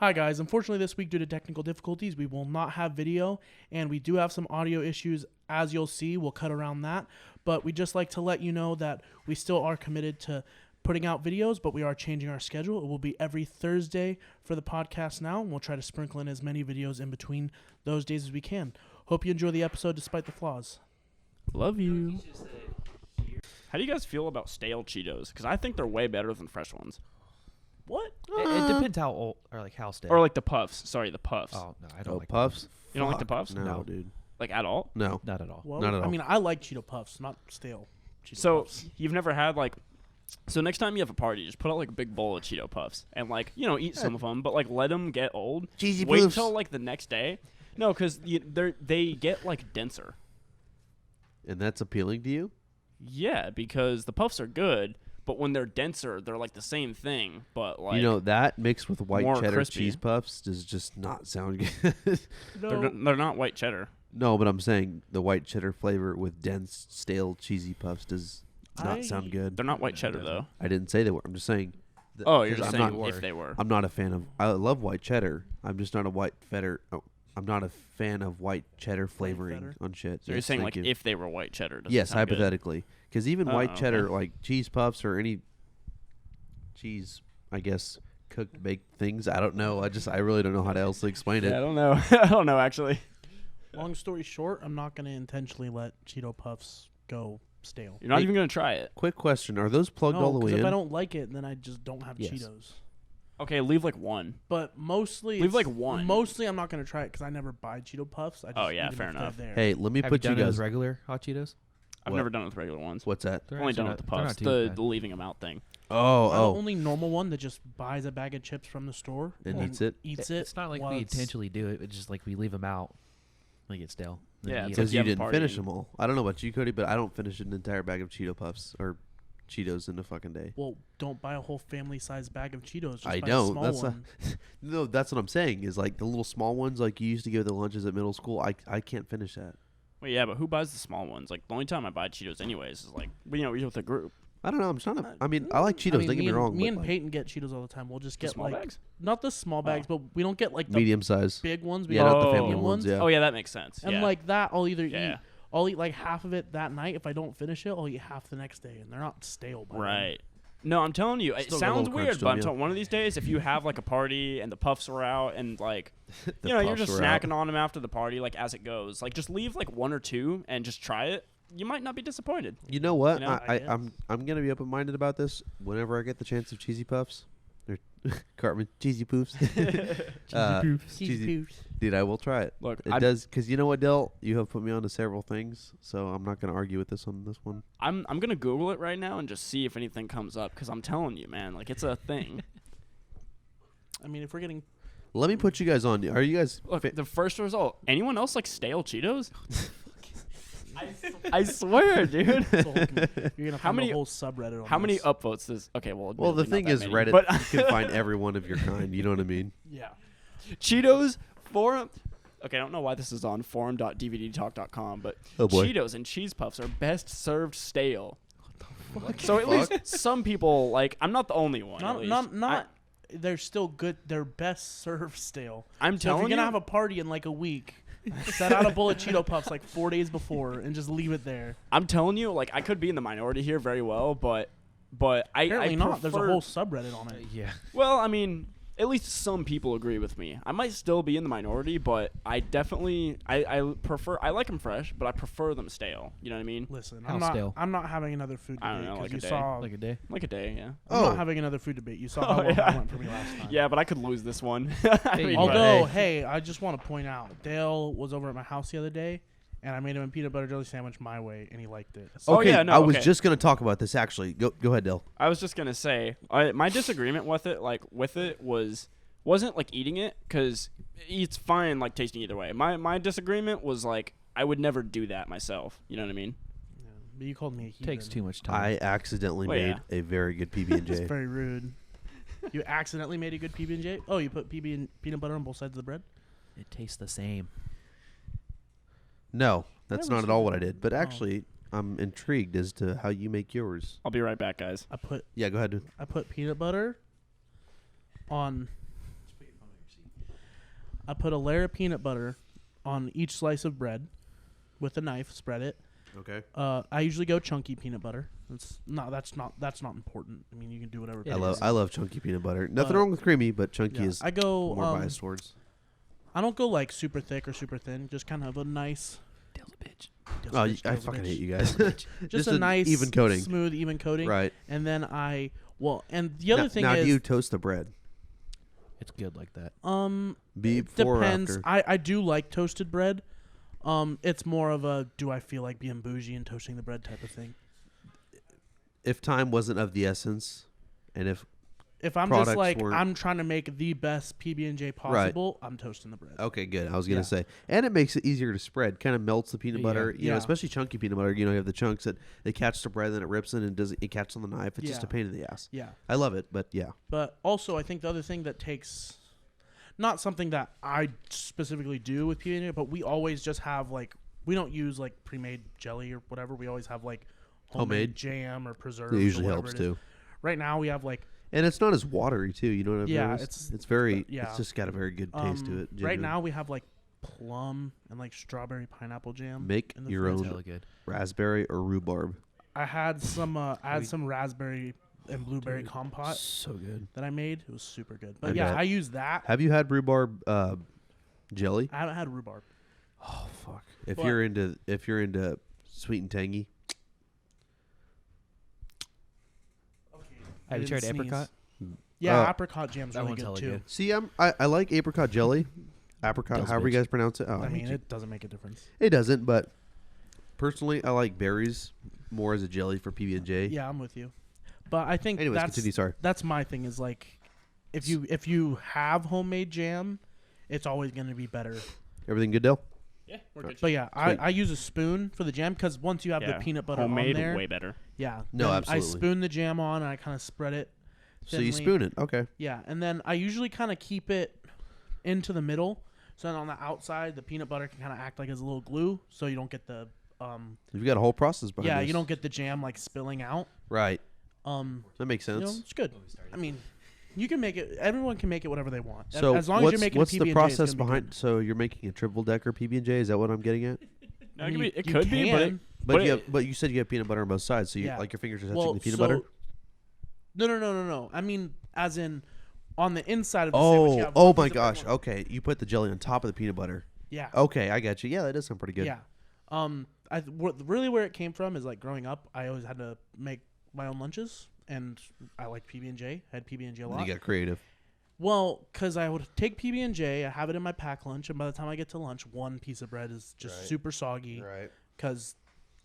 Hi guys, unfortunately this week due to technical difficulties we will not have video, and we do have some audio issues. As you'll see, we'll cut around that, but we'd just like to let you know that we still are committed to putting out videos, but we are changing our schedule. It will be every Thursday for the podcast now, and we'll try to sprinkle in as many videos in between those days as we can. Hope you enjoy the episode despite the flaws. Love you. How do you guys feel about stale Cheetos? Because I think they're way better than fresh ones. What? It depends how old or like how stale. Or like the Puffs. Sorry, the Puffs. Oh no, I don't like Puffs. You don't like the Puffs? No, dude. Like at all? No. Not at all. Well, Not at all. I mean, I like Cheeto Puffs, not stale Cheeto So Puffs. you've never had like... So next time you have a party, just put out like a big bowl of Cheeto Puffs. And like, you know, eat some of them. But like let them get old. Cheesy Wait Puffs. till like the next day. No, because they get like denser. And that's appealing to you? Yeah, because the Puffs are good. But when they're denser, they're like the same thing. But like... You know, that mixed with white more cheddar crispy. cheese puffs does just not sound good. No. They're not white cheddar. No, but I'm saying the white cheddar flavor with dense, stale, cheesy puffs does not sound good. They're not white cheddar, though. I didn't say they were. I'm just saying. Oh, you're 'cause just I'm saying not, if they were. I'm not a fan of... I love white cheddar. I'm just not a white cheddar... Oh, I'm not a fan of white cheddar flavoring cheddar? on shit. So you're Yes, saying thank like you. if they were white cheddar, doesn't Yes, sound good. hypothetically. Because even white okay. cheddar, like cheese puffs or any cheese, I guess, cooked, baked things, I don't know. I really don't know how to else explain Yeah, I it. don't know. I don't know actually. Long story short, I'm not going to intentionally let Cheeto Puffs go stale. You're not Hey, even gonna try it. Quick question. Are those plugged No, all the way because if in? I don't like it, then I just don't have Yes. Cheetos. Okay, leave like one. But mostly, Leave, it's- like, one. Mostly, I'm not gonna try it because I never buy Cheeto Puffs. I just Oh, yeah, eat 'em fair if they're enough. there. Hey, let me Have put you you done it guys... with regular hot Cheetos? I've What? never done it with regular ones. What's that? They're I've only actually done it with the they're not Puffs. too The bad. leaving them out thing. I'm Oh, the only normal one that just buys a bag of chips from the store And eats it? Eats it. It's not like while we it's- intentionally do it. It's just like we leave them out. They get stale. Then Yeah, we eat it's them. Because you you have a didn't party finish and- them all. I don't know about you, Cody, but I don't finish an entire bag of Cheeto Puffs or Cheetos in a fucking day. Well, don't buy a whole family-sized bag of Cheetos. Just I buy don't. A small That's one. No, that's what I'm saying. Is like the little small ones, like you used to give the lunches at middle school. I can't finish that. Wait, yeah, but who buys the small ones? Like the only time I buy Cheetos, anyways, is like you're with a group. I don't know. I'm just not. I mean, I like Cheetos. I mean, don't get me wrong. Me but and like Peyton get Cheetos all the time. We'll just The get small like bags. not the small bags, but we don't get like the medium size. big ones. We Yeah, get not the Oh. family medium ones. Yeah. Oh yeah, that makes sense. And yeah. like that, I'll either Yeah. eat like half of it that night. If I don't finish it, I'll eat half the next day, and they're not stale. By then. Right. No, I'm telling you, it Still got a sounds little weird, crunch but on I'm you. telling one of these days, if you have like a party and the Puffs are out and like, The you know, you're Puffs just were out. snacking on them after the party, like as it goes. Like just leave like one or two and just try it. You might not be disappointed. You know what? You know, I I'm gonna be open minded about this. Whenever I get the chance of cheesy puffs, or Cartman cheesy poofs, Cheesy Poofs. dude, I will try it. Look, It does because you know what, Dell? You have put me on to several things, so I'm not gonna argue with this on this one. I'm gonna Google it right now and just see if anything comes up because I'm telling you, man, like it's a thing. I mean, if we're getting Let me put you guys on. Are you guys? Look, the first result. Anyone else like stale Cheetos? I swear, dude. you're gonna find many- a whole subreddit on How many this. upvotes does? Okay, well. Well, the admittedly thing not is, that many, Reddit. But You can find every one of your kind. You know what I mean? Yeah. Cheetos forum. Okay, I don't know why this is on forum.dvdtalk.com, but Oh, boy. Cheetos and cheese puffs are best served stale. So at least some people like. I'm not the only one. at least. Not. They're still good. They're best served stale. I'm So if telling you're gonna you. have a party in like a week, set out a bowl of Cheeto Puffs like 4 days before and just leave it there. I'm telling you, like I could be in the minority here very well, but I Apparently not. There's a prefer- whole subreddit on it. Yeah. Well, I mean, at least some people agree with me. I might still be in the minority, but I definitely I prefer. I like them fresh, but I prefer them stale. You know what I mean? Listen, How I'm not. stale? I'm not having another food I don't debate know, like you a day. saw. Like a day. Like a day, yeah. I'm Oh. not having another food debate. You saw Oh, how well yeah. that went for me last time. Yeah, but I could lose this one. I Hey, mean, Although, but- hey, I just want to point out, Dale was over at my house the other day, and I made him a peanut butter jelly sandwich my way, and he liked it. Oh, Okay, yeah, no, I was okay. just gonna talk about this actually. Go ahead, Dell. I was just gonna say, my disagreement with it, wasn't like eating it, because it's fine, like tasting either way. My disagreement was like I would never do that myself. You know what I mean? Yeah, but you called me a heathen. Takes too much time. I accidentally Well, made a very good PB and That's J. very rude. You accidentally made a good PB&J? Oh, you put PB and peanut butter on both sides of the bread? It tastes the same. No, that's Never not at seen all it. what I did. But Oh. actually, I'm intrigued as to how you make yours. I'll be right back, guys. I put Yeah, go ahead. peanut butter on I put a layer of peanut butter on each slice of bread with a knife. Spread it. Okay. I usually go chunky peanut butter. That's not important. I mean, you can do whatever. I love chunky peanut butter. Nothing But- wrong with creamy, but chunky Yeah. is I go. more biased towards. I don't go like super thick or super thin. Just kind of a nice. Dale's a bitch. Oh, Just I a fucking bitch. hate you guys. Just a an nice even coating. smooth, even coating. Right. And then and the other thing now is do you toast the bread? It's good like that. Before depends. or after? I do like toasted bread. It's more of a do I feel like being bougie and toasting the bread type of thing. If time wasn't of the essence, and if I'm just products like weren't- I'm trying to make the best PB&J possible, I'm toasting the bread. okay, good. I was gonna Yeah. say, and it makes it easier to spread. Kind of melts the peanut Yeah. butter. You know, Yeah. especially chunky peanut butter. You know, you have the chunks that they catch the bread, then it rips it and it catches on the knife. It's just Yeah. a pain in the ass. Yeah. I love it, but yeah. But also, I think the other thing that takes, not something that I specifically do with PB&J, but we always just have like, we don't use like pre-made jelly or whatever. We always have like homemade jam or preserves. It usually or whatever helps it is. too. Right now we have like, And it's not as watery too. You know what I've Yeah, noticed? It's very. yeah. It's just got a very good taste to it. right genuine. now we have like plum and like strawberry pineapple jam. Make in the your fridge. It's own hella good. raspberry or rhubarb. I had some raspberry and blueberry compote So good. that I made. It was super good. I But yeah, bet. I use that. Have you had rhubarb jelly? I haven't had rhubarb. Oh fuck! If But- you're into sweet and tangy, Have you tried apricot? Yeah, Uh, apricot jam's that really one's good hella too. good. see, I like apricot jelly, apricot, Those however you bitch. guys pronounce it. Oh, I hate mean, you. it doesn't make a difference. It doesn't, but personally, I like berries more as a jelly for PB&J. Yeah, I'm with you. But I think Anyways, that's continue. Sorry. that's my thing is like, if you have homemade jam, it's always going to be better. Everything good, Dale? Yeah, we're good. But yeah, Sweet. I use a spoon for the jam because once you have the peanut butter homemade, on there, way better. yeah. No, then absolutely. I spoon the jam on and I kind of spread it. So you thinly. spoon it. Okay. Yeah, and then I usually kind of keep it into the middle, so then on the outside the peanut butter can kind of act like as a little glue, so you don't get the You've got a whole process behind yeah, this. you don't get the jam like spilling out. Right. That That makes sense. it's good. I mean, you can make it. Everyone can make it whatever they want. So as long as what's you're making what's a the PB&J, process it's gonna be behind? good. So you're making a triple decker PB&J? Is that what I'm getting at? No, I mean, it you could be, but can. But you said you have peanut butter on both sides, so you Yeah. like your fingers are touching Well, the peanut so- butter. No. I mean, as in on the inside of the sandwich. You have Oh one my piece of bread, gosh. one- Okay, you put the jelly on top of the peanut butter. Yeah. Okay, I got you. Yeah, that does sound pretty good. Yeah. Really where it came from is like growing up, I always had to make my own lunches, and I liked PB&J. I had PB&J a And lot. you got creative. Well, because I would take PB&J, I have it in my pack lunch, and by the time I get to lunch, one piece of bread is just Right. super soggy Right. because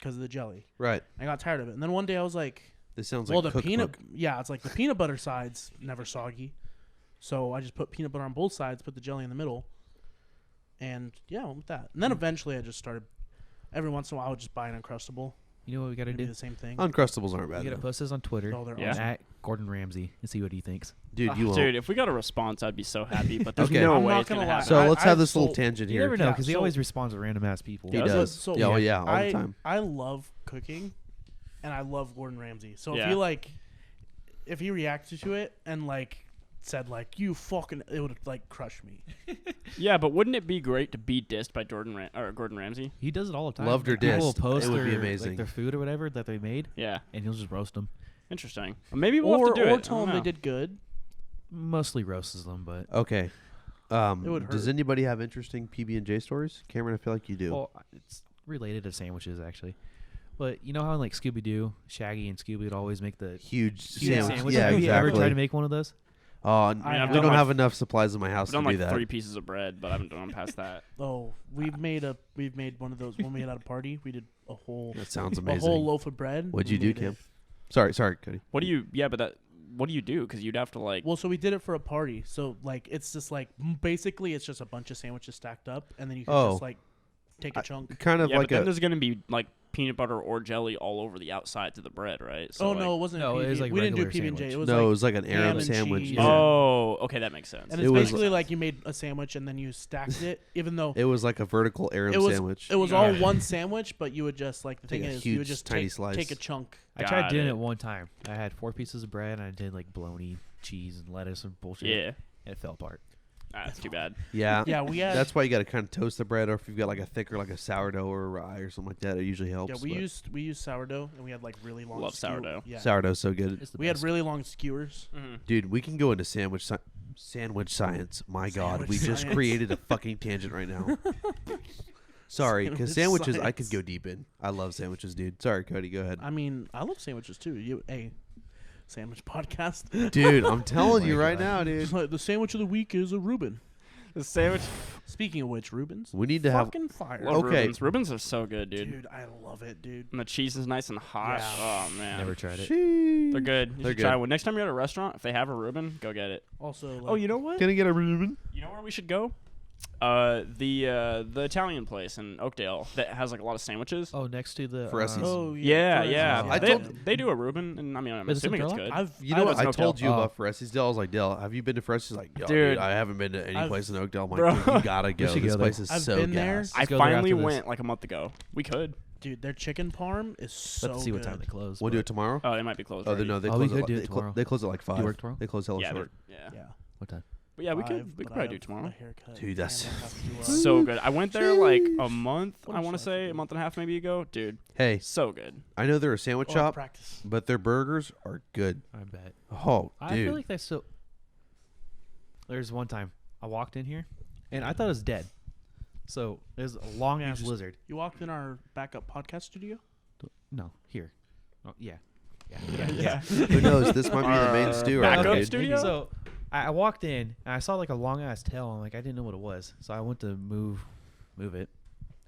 of the jelly. Right. I got tired of it, and then one day I was like, This sounds well, like the cookbook. peanut, yeah, it's like the peanut butter side's never soggy, so I just put peanut butter on both sides, put the jelly in the middle, and yeah, I went with that. And then eventually I just started. Every once in a while, I would just buy an Uncrustable. You know what we got to It'd be do? the same thing. Uncrustables aren't We bad. got to though. post this on Twitter. Oh, they're Yeah. awesome. At Gordon Ramsay and see what he thinks. Dude, you won't. Dude, if we got a response, I'd be so happy. But there's Okay. no I'm way not it's gonna gonna lie. happen. So let's have I've this little sold- tangent You here. never know Yeah, because he so- always responds to random ass people. He Yeah, does. so- yeah, oh yeah, all I, the time. I love cooking, and I love Gordon Ramsay. So Yeah. if he reacted to it and like said like you fucking, it would like crush me. Yeah, but wouldn't it be great to be dissed by Gordon Ramsay? He does it all the time. Loved or Like, people will dissed. post It would be their, amazing. Like, their food or whatever that they made, Yeah, and he'll just roast them. interesting. Maybe we'll have to do or it. tell I them don't they know. did good. Mostly roasts them, but Okay. would Does hurt. anybody have interesting PB&J stories? Cameron, I feel like you do. well, it's related to sandwiches actually. But you know how in like Scooby Doo, Shaggy and Scooby would always make the Huge Yeah. sandwich. sandwich. Yeah, Have you ever exactly. tried to make one of those? Oh, I have. we don't done have like- enough supplies in my house I've to done do like that. 3 pieces of bread, but I haven't done past that. Oh, we've made one of those when we had at a party. We did a whole That sounds a amazing. whole loaf of bread. What'd We you do, made Kim? it. Sorry, Cody. What do you? Yeah, but what do you do? Because you'd have to like. Well, so we did it for a party. So like it's just like basically it's just a bunch of sandwiches stacked up, and then you can Oh. just like take a chunk. Kind of yeah, like but then a. there's gonna be like peanut butter or jelly all over the outsides of the bread, right? So Oh like, no, it wasn't. No, PB. it was like we didn't do regular PB&J. sandwich. It was No, like it was like an ham Arab and sandwich. cheese. Yeah. Oh, okay, that makes sense. and It it's was- basically like you made a sandwich and then you stacked it, even though It was like a vertical Arab it was sandwich. it was all Yeah. one sandwich, but you would just like the Take thing a is you would huge, just tiny take slice. take a chunk. I tried Got doing it. it one time. I had 4 pieces of bread and I did like bologna, cheese, and lettuce and bullshit. Yeah. And it fell apart. That's too bad. Yeah. Yeah, we had. That's why you got to kind of toast the bread, or if you've got like a thicker, like a sourdough or a rye or something like that, it usually helps. Yeah, we used sourdough, and we had like really long. Love sourdough. Yeah, Sourdough's so good, It's the we had best. really long skewers. dude. We can go into sandwich science. My God, Sandwich we just science. created a fucking tangent right now. Sorry, because Sandwich sandwiches I could science. go deep in. I love sandwiches, dude. Sorry, Cody, go ahead. I mean, I love sandwiches too. Sandwich podcast. Dude, I'm telling you my right God. now, dude. Just like the sandwich of the week is a Reuben. The sandwich. Speaking of which, Reubens. We need to have. Fucking fire. Love Okay. Reubens. Reubens are so good, dude. Dude, I love it, dude. And the cheese is nice and hot. Yeah. Oh man. Never tried it. Sheesh. They're good. You They're should try good. one. Next time you're at a restaurant, if they have a Reuben, go get it. Also, like, Oh, you know what? Can I get a Reuben? You know where we should go? The Italian place in Oakdale that has like a lot of sandwiches. Oh, next to the Fressy's. Oh Yeah, Fressy's, yeah. I They, told- they do a Reuben, and I mean, I'm Is it assuming it's Cinderella? good. I've You know what? was I in told Oakdale. you Oh. about Fressy's. Dell. I was like, Dell, have you been to Fressy's? Like, yo, Dude. dude, I haven't been to any I've- place in Oakdale. I'm like, Bro. dude, you gotta go. should This go there. place is I've so been there. gas. I Let's go there finally after this. went like a month ago. We could. Dude, their chicken parm is so Let's see what good. time they close. We'll do but- it tomorrow. Oh, they might be closed. Oh, already. no, they Oh, we close. could do it They tomorrow. they close at like 5. work tomorrow? They close hella Yeah, short. yeah. Yeah. What time? But yeah, we Five, could but I probably do have tomorrow. a haircut, Dude, that's- and I have to, So good. I went there like a month. What I else want to do I have to say do? a month and a half maybe ago. Dude, Hey, so good. I know they're a sandwich oh, shop, practice. but their burgers are good. I bet. Oh, I dude. feel like that's so. There's one time I walked in here, and I thought it was dead. So there's a long ass just- lizard. You walked in our backup podcast studio. No, here. Oh, yeah. Yeah. Who knows? This might be the main stew right backup now, dude. studio? So I walked in and I saw like a long ass tail. And like I didn't know what it was, so I went to move it,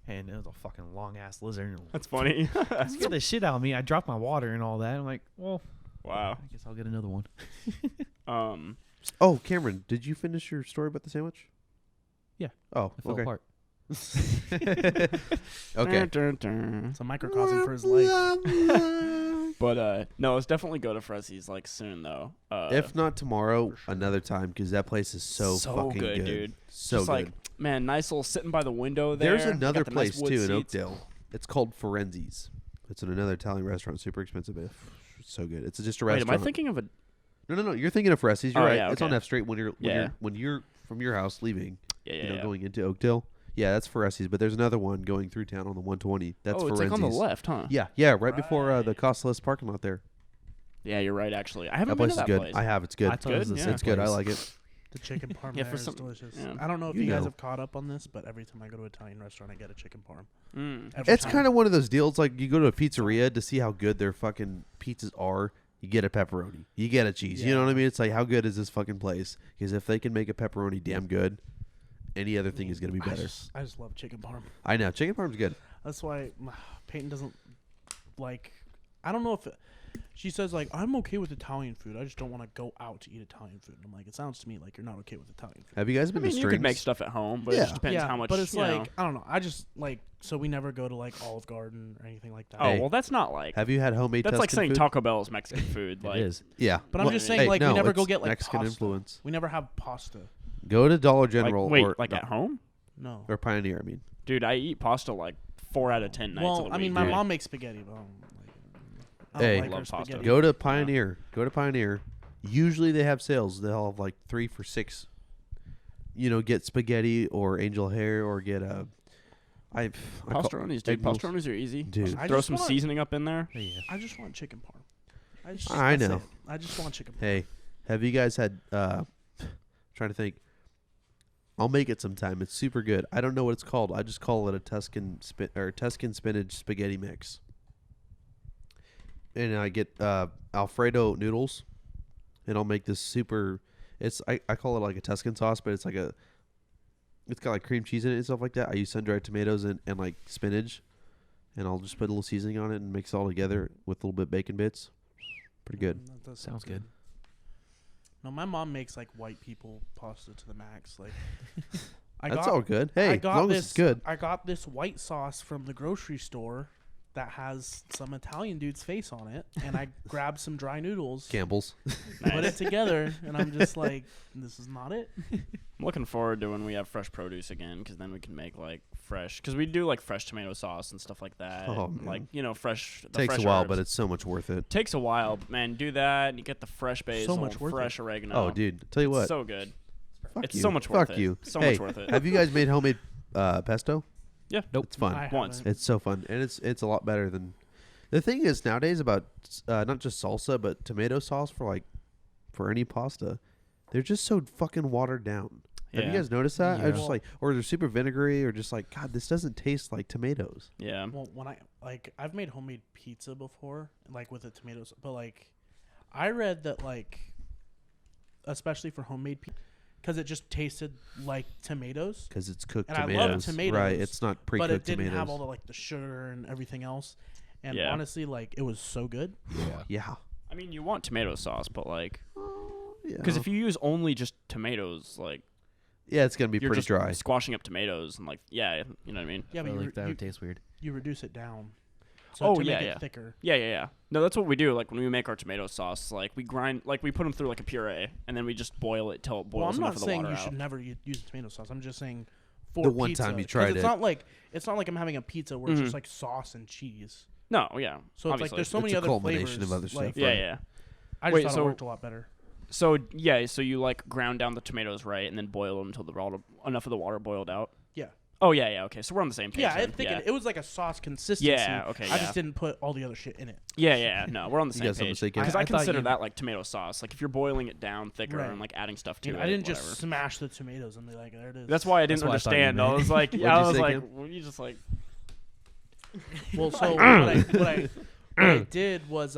and it was a fucking long ass lizard. And That's funny. it scared the shit out of me. I dropped my water and all that. I'm like, well, Wow. I guess I'll get another one. Oh, Cameron, did you finish your story about the sandwich? Yeah. Oh, It fell okay. apart. Okay. It's a microcosm for his life. But no, let's definitely go to Fressy's like soon though. If not tomorrow, another time, because that place is so fucking good, good, dude. So Just good. like man, nice little sitting by the window there. There's another Got the nice place wood too in seats. Oakdale. It's called Forenzi's. It's in another Italian restaurant, super expensive, but it's so good. It's just a Wait, restaurant. am I thinking of a? No. You're thinking of Fressy's. You're Oh, right. yeah, It's on okay. F Street when you're from your house leaving. Yeah. Going into Oakdale. Yeah, that's Fressy's. But there's another one going through town on the 120. That's oh, it's Forenzi's. like on the left, huh? Yeah, right before the Costless parking lot there. Yeah, you're right. Actually, I haven't That been place to is that good. place. I have. It's good. I thought it was good, the yeah. same It's good. I place. like it. The chicken parm Yeah, there for is some- delicious. yeah. I don't know if You you guys know. have caught up on this, but every time I go to an Italian restaurant, I get a chicken parm. Mm. Every It's time. kind of one of those deals like you go to a pizzeria to see how good their fucking pizzas are. You get a pepperoni. You get a cheese. You know what I mean? It's like, how good is this fucking place? Because if they can make a pepperoni damn good, any other thing is going to be better. I just love chicken parm. I know. Chicken parm's good. That's why Peyton doesn't like. I don't know if she says like I'm okay with Italian food. I just don't want to go out to eat Italian food. And I'm like, it sounds to me like you're not okay with Italian food. Have you guys I been mean, to you Strings? could make stuff at home, but it Yeah. just depends how much. but it's you like know. I don't know. I just like so we never go to like Olive Garden or anything like that. Oh Hey, well, that's not like. Have you had homemade That's like Tuscan saying food? Taco Bell is Mexican food. It Like, is. Yeah. But I'm Well, just saying hey, like no, we never go it's get like Mexican pasta. influence. We never have pasta. Go to Dollar like General wait, or like at home, No. or Pioneer, I mean. dude. I eat pasta like 4 out of 10 nights. Well, of the I mean, week, my dude. mom makes spaghetti, but I Hey. don't like Love her pasta. spaghetti. Go to Pioneer. Go to Pioneer. Usually they have sales. They'll have like 3 for $6. You know, get spaghetti or angel hair or get a. I call- Pastaronis, dude. egg rolls. Pastaronis are easy. Dude. I Throw just some want- seasoning up in there. Yeah. I just want chicken parm. I that's know. it. I just want chicken parm. Hey, have you guys had? Trying to think. I'll make it sometime. It's super good. I don't know what it's called. I just call it a Tuscan spinach spaghetti mix. And I get Alfredo noodles, and I'll make this super. I call it like a Tuscan sauce, but it's like a. It's got like cream cheese in it and stuff like that. I use SunDried tomatoes and like spinach, and I'll just put a little seasoning on it and mix it all together with a little bit of bacon bits. Pretty good. That does Sounds sound good. No, my mom makes like white people pasta to the max. Like, That's all good. Hey, I as got long this, as it's good. I got this white sauce from the grocery store that has some Italian dude's face on it, and I grabbed some dry noodles, Campbell's. put it together, and I'm just like, this is not it. I'm looking forward to when we have fresh produce again, because then we can make like fresh. Because we do like fresh tomato sauce and stuff like that. Oh, and, man. like fresh. The Takes fresh a while, herbs. but it's so much worth it. Takes a while, but man. Do that, and you get the fresh basil, much worth it. fresh oregano. Oh, dude, tell you It's what, so good. It's you. so much worth Fuck it. you. So Hey, much worth it. Have you guys made homemade pesto? Yeah. Nope. It's fun. I Once. haven't. It's so fun, and it's a lot better than. The thing is nowadays about not just salsa but tomato sauce for any pasta, they're just so fucking watered down. Have you Yeah. guys noticed that? I Yeah. was just like, or they're super vinegary, or just like, God, this doesn't taste like tomatoes. Yeah. Well, when I've made homemade pizza before, like with the tomatoes, but like, I read that like, especially for homemade pizza, because it just tasted like tomatoes, Because it's cooked And I tomatoes. love tomatoes, Right, it's not pre-cooked but it didn't tomatoes. have all the like the sugar and everything else. And Yeah. honestly, like it was so good. Yeah. Yeah. I mean, you want tomato sauce, but like, Yeah. because if you use only just tomatoes, like Yeah, it's gonna be you're pretty just dry. squashing up tomatoes and like, yeah, you know what I mean? Yeah, I but feel you, like that you, would taste weird. you reduce it down. So Oh, to yeah, make yeah. it thicker. Yeah. No, that's what we do. Like when we make our tomato sauce, like we grind, like we put them through like a puree, and then we just boil it till it boils Well, I'm enough not of the saying water you out. should never use tomato sauce. I'm just saying for The one pizza, time you 'cause tried it's it. not like I'm having a pizza where it's Mhm. just like sauce and cheese. No, yeah. So it's like obviously. there's so It's many a other culmination flavors. of other stuff, like, Yeah, right. yeah. I just Wait, thought so- it worked a lot better. So yeah, so you like ground down the tomatoes, right, and then boil them until enough of the water boiled out. Yeah. Oh yeah. Okay, so we're on the same page. Yeah, I then. think yeah. it was like a sauce consistency. Yeah, okay, I yeah. just didn't put all the other shit in it. Yeah. No, we're on the You same got something to page. say, Ken? Because I I thought consider you- that like tomato sauce. Like if you're boiling it down thicker Right. and like adding stuff to Dude, it. I didn't whatever. just smash the tomatoes and be like, there it is. That's why I didn't That's what I thought you understand. I meant. was like, What'd yeah, I you was say, like, Ken? what you just like. Well, so what I did was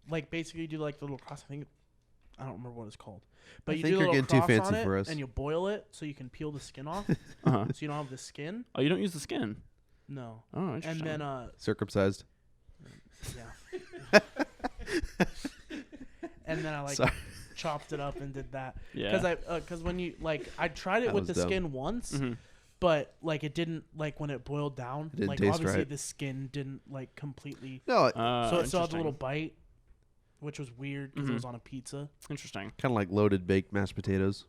like basically do like the little cross. I don't remember what it's called, but I you think do a you're little getting too cross on fancy it, for us. and you boil it so you can peel the skin off, Uh-huh. so you don't have the skin. Oh, you don't use the skin. No, Oh, and interesting. then Circumcised. yeah, and then I like Sorry. chopped it up and did that yeah. because when you like I tried it That with was the dumb. skin once. Mhm. But like it didn't like when it boiled down. It didn't Like taste obviously right. the skin didn't like completely. No, So it still had the interesting. little bite, which was weird because Mhm. it was on a pizza. Interesting. kind of like loaded baked mashed potatoes.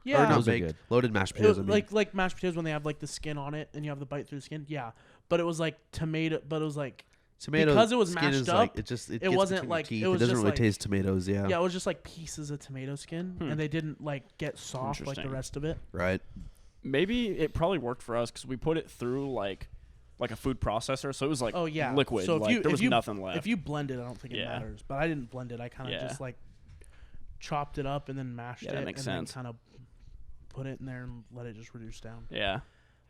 Yeah, Or no, Those are baked. good. Loaded mashed it potatoes. was I mean. like mashed potatoes when they have like the skin on it and you have the bite through the skin. Yeah, but it was like tomato. But it was like Tomato because it was skin mashed is like, up, it just it gets wasn't between your like- teeth. it was doesn't just really like- taste tomatoes. Yeah. yeah, it was just like pieces of tomato skin and they didn't like get soft like the Interesting. rest of it. Right. Maybe it probably worked for us because we put it through like a food processor, so it was like Oh yeah, liquid. So if like you there if was you nothing left. if you blend it, I don't think it Yeah. matters. But I didn't blend it. I kind of Yeah. just like chopped it up and then mashed Yeah, it that makes and sense. then kind of put it in there and let it just reduce down. yeah.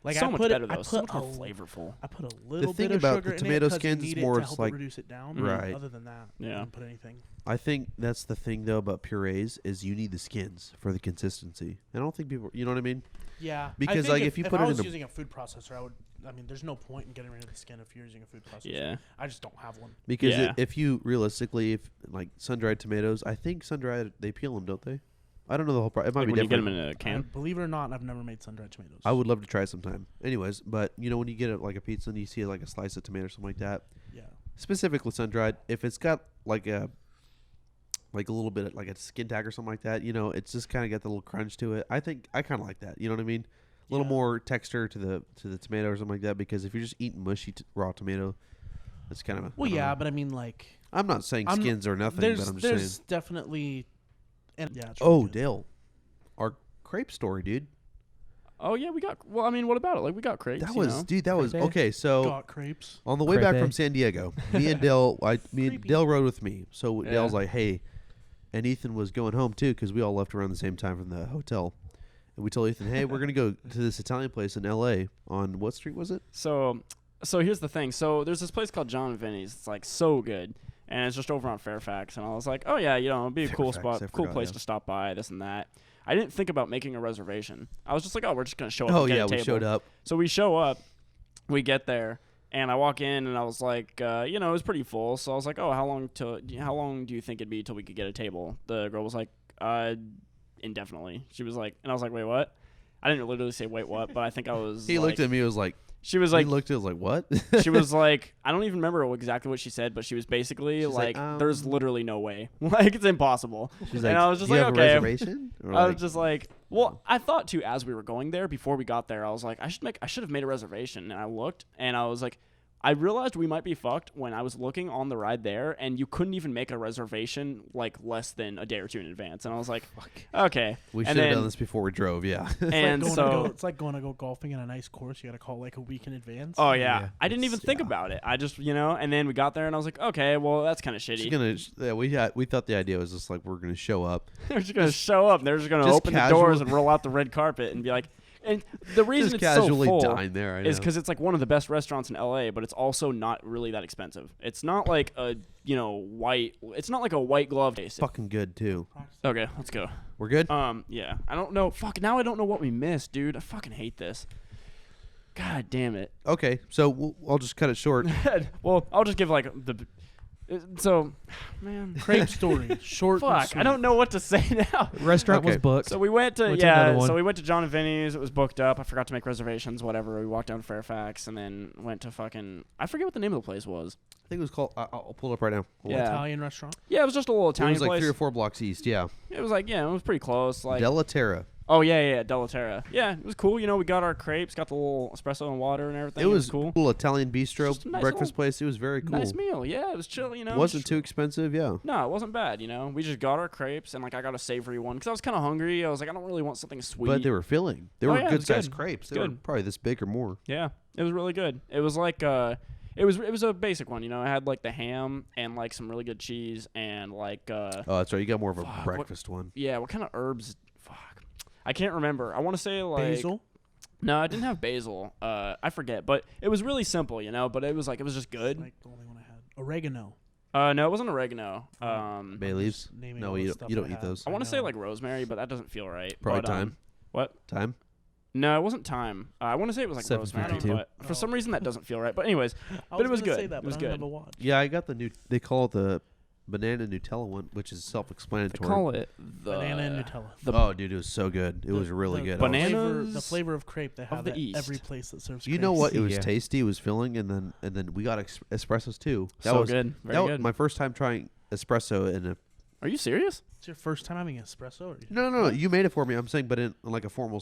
Like so I much put better it, though. I so put much more a, flavorful. I put a little thing bit of about sugar the in tomato it 'cause you skins is need it more to it's help like- it reduce it down. Right. Other than that, Yeah. I didn't put anything. I think that's the thing though about purees is you need the skins for the consistency. I don't think people, you know what I mean? Yeah, Because, I think like, if you put I it was in a- using a food processor, I would. I mean, there's no point in getting rid of the skin if you're using a food processor. Yeah. I just don't have one. Because Yeah. if you realistically, if like sun-dried tomatoes, I think sun-dried they peel them, don't they? I don't know the whole process. It might Like be when you get different. them in a can. Believe it or not, I've never made sun-dried tomatoes. I would love to try sometime. Anyways, but you know when you get it like a pizza and you see like a slice of tomato or something like that, Yeah. specifically sun-dried, if it's got like a little bit of, like a skin tag or something like that, you know, it's just kind of got the little crunch to it. I think I kind of like that. You know what I mean? A little Yeah. more texture to the tomato or something like that. Because if you're just eating mushy raw tomato, it's kind of Well, yeah, but I mean, like, I'm not saying I'm- skins or nothing, there's but I'm just there's saying. definitely, and yeah. It's really Oh, good. Dale, our crepe story, dude. Oh yeah, we got. Well, I mean, what about it? Like we got crepes. That you was, know? dude. That was Crepe. okay. So Got crepes. on the way back Crepe. from San Diego, me and Dale, Creepy. Dale rode with me. So Yeah. Dale's like, hey, and Ethan was going home too because we all left around the same time from the hotel. And we told Ethan, hey, we're gonna go to this Italian place in L.A. on what street was it? So here's the thing. So there's this place called John and Vinnies. It's like so good, and it's just over on Fairfax. And I was like, oh yeah, you know, it'd be a cool Fairfax, spot, I cool forgot, place yeah. to stop by, this and that. I didn't think about making a reservation. I was just like, oh, we're just gonna show up. Oh and get yeah, a we table. showed up. So we show up, we get there, and I walk in, and I was like, you know, it was pretty full. So I was like, oh, how long do you think it'd be till we could get a table? The girl was like, indefinitely. She was like, and I was like, wait, what? I didn't literally say wait, what, but I think I was. He like, looked at me. Was like, She was like, he looked at us like, what? she was like, I don't even remember exactly what she said, but she was basically She's like, there's literally no way. Like, it's impossible. She's And like, I was just "Do you like, have a okay. reservation? Or I like, was just like, well, I thought too as we were going there before we got there. I was like, I should have made a reservation, and I looked, and I was like, I realized we might be fucked when I was looking on the ride there, and you couldn't even make a reservation like less than a day or two in advance. And I was like, okay. We And should have then- done this before we drove. Yeah. And It's like going to go golfing in a nice course. You got to call like a week in advance. oh yeah, Yeah, I didn't even think about it. I just and then we got there, and I was like, okay, well that's kind of shitty. We thought the idea was just like we're gonna show up. They're just gonna show up. They're just gonna just open the doors and roll out the red carpet and be like. And the reason Just it's so casually full dine there. I is know. because it's like one of the best restaurants in LA, but it's also not really that expensive. It's not like a white. It's not like a white glove taste. fucking good too. Okay, let's go. We're good. Yeah. I don't know. Fuck. Now I don't know what we missed, dude. I fucking hate this. God damn it. Okay, so I'll just cut it short. Well, I'll just give like the. So, man. Crepe story. Short. and Fuck. sweet. I don't know what to say now. Restaurant was Okay. booked. So we went to Went to another one. So we went to John and Vinnies. It was booked up. I forgot to make reservations. Whatever. We walked down to Fairfax and then went to fucking. I forget what the name of the place was. I think it was called. I'll pull it up right now. Hold on. Yeah. Italian restaurant. Yeah, it was just a little It Italian was like place. 3 or 4 blocks east. Yeah. It was like it was pretty close. Like Della Terra. oh yeah, Della Terra. Yeah, it was cool. We got our crepes, got the little espresso and water and everything. It was cool. a little Italian bistro Just a nice breakfast little- place. It was very cool. Nice meal. Yeah, it was chill. Wasn't too expensive. Yeah. No, it wasn't bad. We just got our crepes and like I got a savory one because I was kind of hungry. I was like, I don't really want something sweet. But they were filling. They Oh, were yeah, it good was sized good. crepes. It's They were good. probably this big or more. Yeah, it was really good. It was like it was a basic one. It had like the ham and like some really good cheese and like Oh, that's right. You got more of a Fuck, what- breakfast one. yeah, what kind of herbs? Fuck, I can't remember. I want to say like Basil. No, I didn't have basil. I forget, but it was really simple, But it was just good. Like the only one I had. Oregano. No, it wasn't oregano. Bay leaves. Naming No, all the you stuff don't I eat have. those. I want to say know. like rosemary, but that doesn't feel right. Probably But, thyme. What? Time. No, it wasn't thyme. I want to say it was like rosemary, 752. but for some reason that doesn't feel right. But anyways, I but it was gonna good. Say that, It but was I don't good. have a watch. Yeah, I got the new. They call it the banana Nutella one, which is They self-explanatory. call it the Banana and Nutella. the- Oh, dude, it was so good. It was really good. banana- I was- Bananas The flavor of crepe they have the at East. every place that serves. You know crepes. what? It was Yeah. tasty. It was filling, and then we got espressos too. That so was good, very that good. was my first time trying espresso in a. Are you serious? It's your first time having espresso. Or No. You made it for me. I'm saying, but in like a formal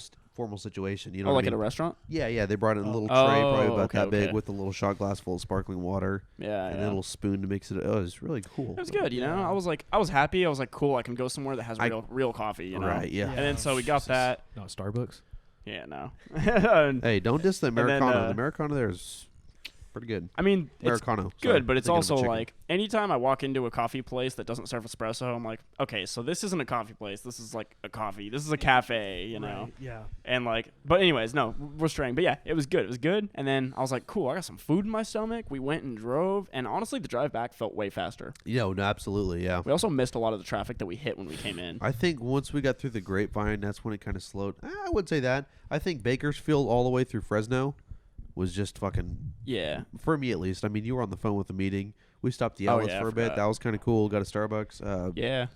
situation. You know Oh, what like I at a mean? restaurant? Yeah. They brought in a little tray, Oh, probably about okay, that big, okay. with a little shot glass full of sparkling water Yeah, and yeah. a little spoon to mix it. Oh, it was really cool. It was good, Yeah. I was happy. I was like, cool. I can go somewhere that has real coffee, Right? Yeah. And then so we got that. Not Starbucks. Yeah, no. Hey, don't diss the then, Americano. The Americano there is pretty good. I mean, it's Americano. good, sorry. but it's Thinking of a also chicken. like anytime I walk into a coffee place that doesn't serve espresso, I'm like, okay, so this isn't a coffee place. This is like a coffee. This is a cafe, you know. Right, yeah. And like, but anyways, no, we're straying. But yeah, it was good. It was good. And then I was like, cool, I got some food in my stomach. We went and drove, and honestly, the drive back felt way faster. No, absolutely, yeah. We also missed a lot of the traffic that we hit when we came in. I think once we got through the Grapevine, that's when it kind of slowed. I wouldn't say that. I think Bakersfield all the way through Fresno was just fucking, Yeah. for me at least. I mean, you were on the phone with the meeting. We stopped the Oh, outlets yeah, for I a bit. forgot. That was kind of cool. Got a Starbucks. Yeah.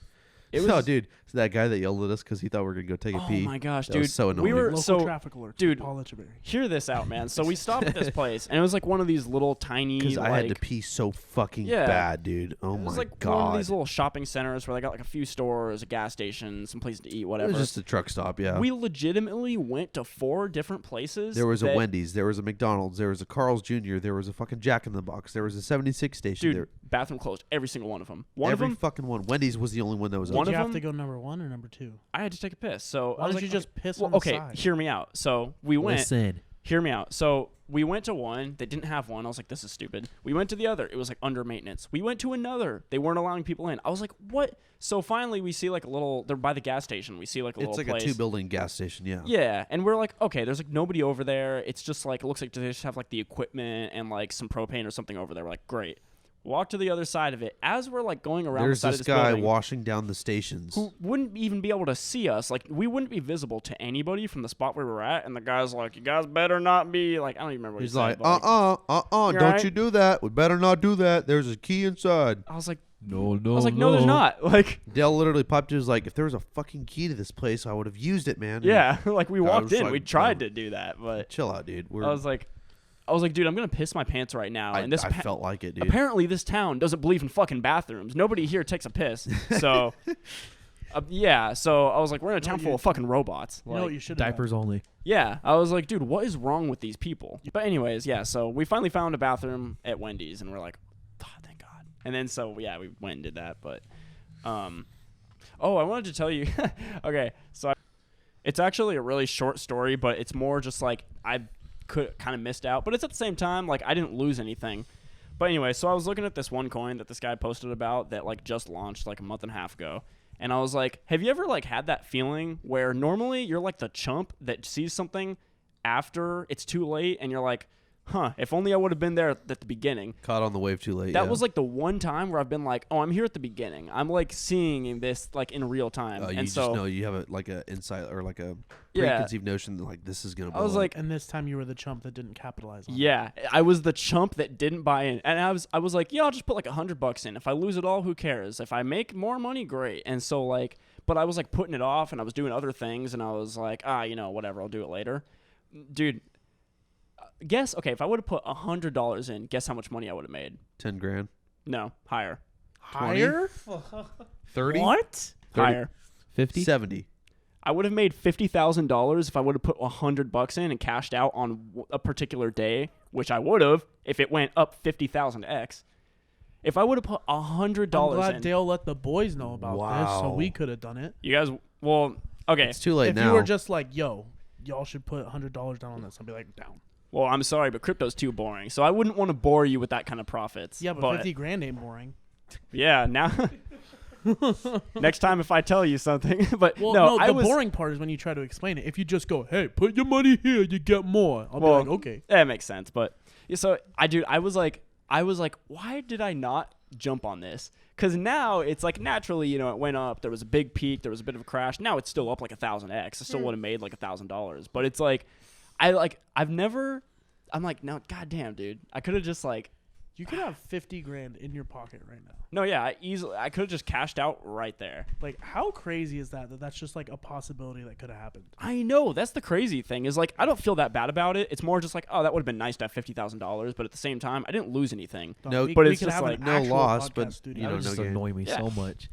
It was, oh, dude, so that guy that yelled at us because he thought we were gonna go take a Oh pee. my gosh, That dude. was so We annoying. were Local so traffic alerts. dude, Paul Etcheberry. hear this out, man. So we stopped at this place, and it was like one of these little tiny, Because like, I had to pee so fucking Yeah. bad, dude. Oh it was my like one of god. these little shopping centers where they got like a few stores, a gas station, some places to eat, It whatever. was just a truck stop, yeah. We legitimately went to 4 different places. There was a that- Wendy's, there was a McDonald's, there was a Carl's Jr., there was a fucking Jack in the Box, there was a 76 station. Dude, there, bathroom closed. Every single one of them. One every of them, fucking one. Wendy's was the only one that was One Did of you have them- to go number 1 or number 2? I had to take a piss. So Why I was don't like, you just piss well, on the okay, side? hear me out. So we went. Listen. Hear me out. So we went to one. They didn't have one. I was like, this is stupid. We went to the other. It was like under maintenance. We went to another. They weren't allowing people in. I was like, what? So finally, we see like a little. They're by the gas station. We see like a It's little like place. a 2-building gas station, yeah. Yeah, and we're like, okay, there's like nobody over there. It's just like it looks like they just have like the equipment and like some propane or something over there. We're like, great. Walk to the other side of it. As we're like going around There's the side this of this guy building, washing down the stations. who wouldn't even be able to see us. Like we wouldn't be visible to anybody from the spot where we're at. And the guy's like, you guys better not be like, I don't even remember what He's he like, said. but, don't right? you do that. We better not do that. There's a key inside. I was like, No, no, there's not. Like, Dell literally popped. He was like, if there was a fucking key to this place, I would have used it, man. And yeah, like we I walked was in. like, We tried no. to do that, but chill out, dude. I was like, dude, I'm gonna piss my pants right now. I And this felt like it, dude. apparently this town doesn't believe in fucking bathrooms. Nobody here takes a piss. So Yeah, so I was like, we're in a You know town what full you- of fucking robots. You know Like, what you should have Diapers only. yeah, I was like, dude, what is wrong with these people? But anyways, yeah, so we finally found a bathroom at Wendy's, and we're like, oh, thank God. And then so yeah, we went and did that. But, oh, I wanted to tell you. Okay, so it's actually a really short story, but it's more just like I could kind of missed out, but it's at the same time like I didn't lose anything. But anyway, so I was looking at this one coin that this guy posted about that like just launched like a month and a half ago. And I was like, have you ever like had that feeling where normally you're like the chump that sees something after it's too late and you're like, huh, if only I would have been there at the beginning. Caught on the wave too late. That yeah. was like the one time where I've been like, oh, I'm here at the beginning. I'm like seeing this like in real time. You and just so know you have like a insight or like a Yeah. preconceived notion that like this is gonna. I was blow up. like, And this time you were the chump that didn't capitalize on it. yeah, I was the chump that didn't buy in, and I was like, yeah, I'll just put like $100 in. If I lose it all, who cares? If I make more money, great. And so like, but I was like putting it off, and I was doing other things, and I was like, whatever, I'll do it later, dude. Guess if I would have put $100 in, guess how much money I would have made? 10 grand, No, higher, 20? Higher? 30, What? 30. higher. 50. 70. I would have made $50,000 if I would have put $100 in and cashed out on a particular day, which I would have if it went up 50,000x. If I would have put $100 I'm glad in, Dale let the boys know about this, so Wow. we could have done it. you guys, well, okay. It's too late If now. you were just like, yo, y'all should put $100 down on this, I'd be like, down. Well, I'm sorry, but crypto's too boring, so I wouldn't want to bore you with that kind of profits. Yeah, but 50 grand ain't boring. Yeah, now. Next time if I tell you something, but Well, no, no, I the was. boring part is when you try to explain it. If you just go, hey, put your money here, you get more. I'll Well, be like, okay. That makes sense, but yeah, so I was like, why did I not jump on this? Because now it's like naturally, it went up. There was a big peak. There was a bit of a crash. Now it's still up like 1,000x. I still would have made like $1,000, but it's like, I'm like, no, goddamn, dude, I could have just like. You could have 50 grand in your pocket right now. No, yeah, I could have just cashed out right there. Like, how crazy is that that's just like a possibility that could have happened? I know, that's the crazy thing is like I don't feel that bad about it. It's more just like, oh, that would have been nice to have $50,000, but at the same time, I didn't lose anything. No, but it's could just have an like no actual loss, podcast but, studio. you That know, would no just gain. annoy me Yeah. so much.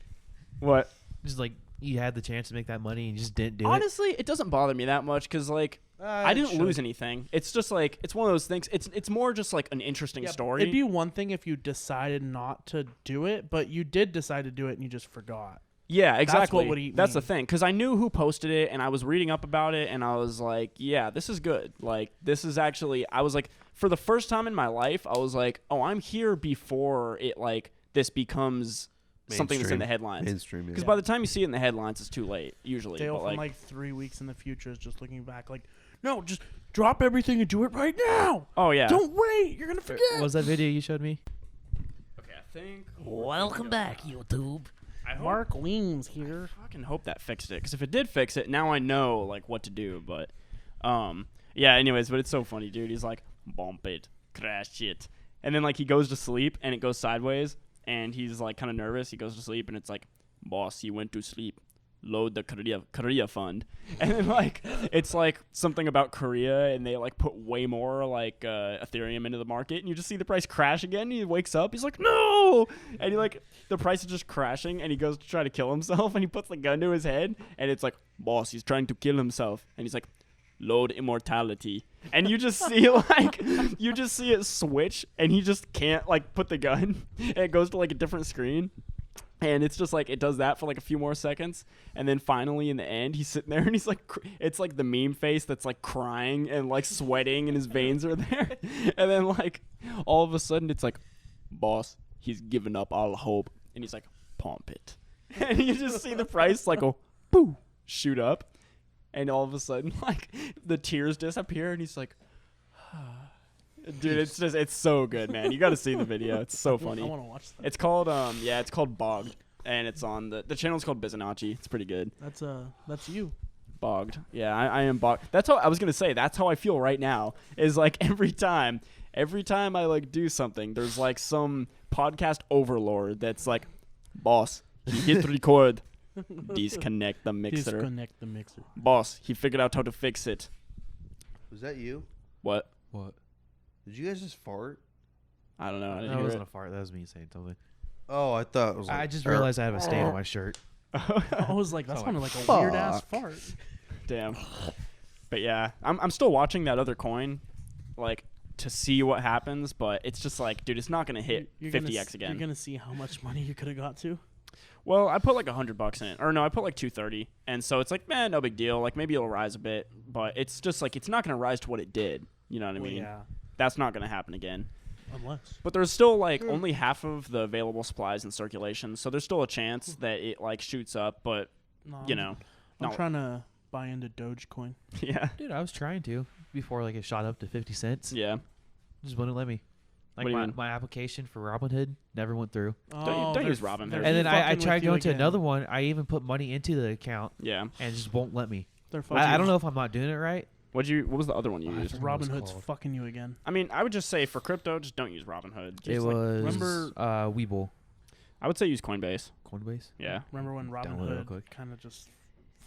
What? Just like you had the chance to make that money and you just didn't do Honestly, it doesn't bother me that much because like I didn't lose anything. It's just like it's one of those things. It's more just like an interesting story. It'd be one thing if you decided not to do it, but you did decide to do it and you just forgot. Yeah, exactly. what he That's the means. thing because I knew who posted it and I was reading up about it and I was like, yeah, this is good. Like this is actually. I was like, for the first time in my life, I was like, oh, I'm here before it like this becomes something that's in the headlines. Mainstream, Because yeah. by the time you see it in the headlines, it's too late usually. Dale but from like, like 3 weeks in the future is just looking back like, no, just drop everything and do it right now. oh yeah. Don't wait. You're going to it. forget. Was that video you showed me? Okay, I think. Welcome back, YouTube. I hope, Mark Weems here. I fucking hope that fixed it. Because if it did fix it, now I know like what to do. But, yeah. Anyways, but it's so funny, dude. He's like, bump it, crash it, and then like he goes to sleep and it goes sideways, and he's like kind of nervous. He goes to sleep and it's like, boss, he went to sleep. Load the Korea fund, and then like it's like something about Korea, and they like put way more like Ethereum into the market, and you just see the price crash again. And he wakes up, he's like, no, and he like the price is just crashing, and he goes to try to kill himself, and he puts the gun to his head, and it's like, boss, he's trying to kill himself, and he's like, load immortality, and you just see like you just see it switch, and he just can't like put the gun, and it goes to like a different screen. And it's just like it does that for like a few more seconds, and then finally in the end he's sitting there and he's like, it's like the meme face that's like crying and like sweating and his veins are there, and then like all of a sudden it's like, boss, he's given up all hope, and he's like, pump it, and you just see the price like go boo shoot up, and all of a sudden like the tears disappear, and he's like, dude, it's so good, man. You got to see the video. It's so funny. I want to watch that. It's called it's called Bogged, and it's on the channel's called Bizanachi. It's pretty good. That's you. Bogged. Yeah, I am bogged. That's how I was gonna say. That's how I feel right now. Is like every time I like do something, there's like some podcast overlord that's like, boss, he hit record. Disconnect the mixer. Disconnect the mixer. Boss, he figured out how to fix it. Was that you? What? What? Did you guys just fart? I don't know. I didn't That hear wasn't it. a fart. That was me saying something. Oh, I thought it was. I like, just realized I have a stain on my shirt. I was like, that Sound sounded like like a weird ass fart. Damn. But yeah, I'm still watching that other coin, like, to see what happens. But it's just like, dude, it's not gonna hit You're 50x again. You're gonna see how much money you could have got to. Well, I put like $100 in it, or no, I put like 230, and so it's like, man, no big deal. Like maybe it'll rise a bit, but it's just like it's not gonna rise to what it did. You know what I mean? Yeah. That's not gonna happen again. Unless. But there's still like only half of the available supplies in circulation, so there's still a chance that it like shoots up. But No, you know, I'm no. trying to buy into Dogecoin. Yeah, Dude, I was trying to before like it shot up to 50 cents. yeah. Just wouldn't let me. Like What do you mean? my application for Robinhood never went through. Don't use Robinhood. they're And then I fucking tried with you going to again. another one. I even put money into the account Yeah. and it just won't let me. They're fucking. I don't know if I'm not doing it right. What was the other one you I used? forgot what it's Robinhood's called. fucking you again. I mean, I would just say for crypto, just don't use Robinhood. Just It like, was remember- Webull. I would say use Coinbase. Coinbase? Yeah. Remember when Download it real Robinhood quick. kind of just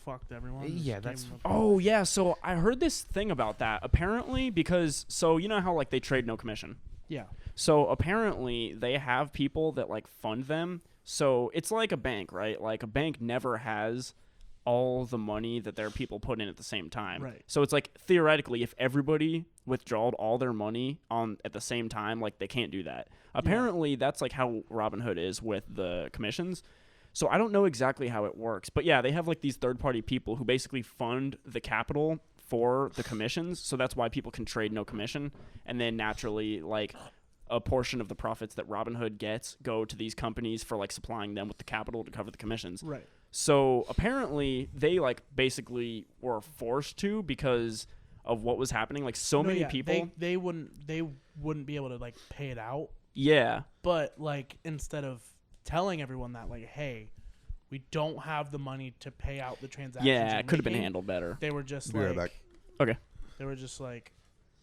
fucked everyone? Yeah, Just that's- gave them Oh yeah. So I heard this thing about that. Apparently, because you know how like they trade no commission. yeah. So apparently they have people that like fund them. So it's like a bank, right? Like a bank never has all the money that their people put in at the same time. Right. So it's like theoretically if everybody withdrawed all their money on at the same time, like they can't do that. Apparently that's like how Robinhood is with the commissions. So I don't know exactly how it works. But yeah, they have like these third-party people who basically fund the capital for the commissions. So that's why people can trade no commission, and then naturally like a portion of the profits that Robinhood gets go to these companies for like supplying them with the capital to cover the commissions. Right. So apparently they like basically were forced to because of what was happening. Like so No, many yeah, people. They wouldn't be able to like pay it out. Yeah. But like instead of telling everyone that like, hey, we don't have the money to pay out the transactions. Yeah. you're It could have been making," handled better. They were just Be right like, back. Okay. They were just like,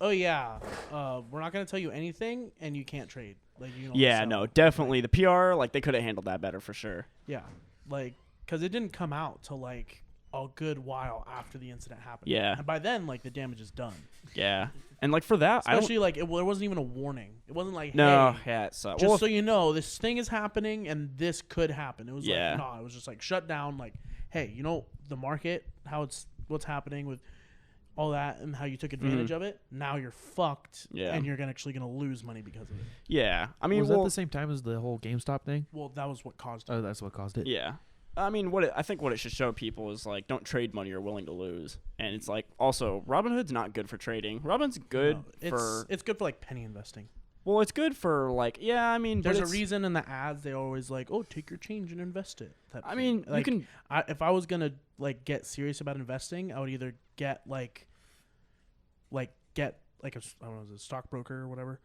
oh yeah, we're not gonna tell you anything, and you can't trade. Like you know. Yeah. sell. No. Definitely the PR. Like they could have handled that better for sure. Yeah, like because it didn't come out till like a good while after the incident happened. Yeah. And by then, like the damage is done. Yeah. And like for that, I don't. Especially like there wasn't even a warning. It wasn't like No. hey, Yeah. It sucks. just Well, so you know, this thing is happening and this could happen. It was Yeah. like no, it was just like shut down. Like hey, you know the market, what's happening with all that and how you took advantage of it. Now you're fucked. Yeah. And you're actually gonna lose money because of it. yeah. I mean, was well, that the same time as the whole GameStop thing? Well, that was what caused it. Oh, that's what caused it. yeah. I mean, I think what it should show people is like, don't trade money you're willing to lose. And it's like, also, Robinhood's not good for trading. Robin's good No, it's good for like penny investing. well, it's good for like, yeah. I mean, There's but a it's- reason in the ads they always like, oh, take your change and invest it. type I thing. mean, like, you can. if I was gonna like get serious about investing, I would either get get like I don't know, a stockbroker or whatever.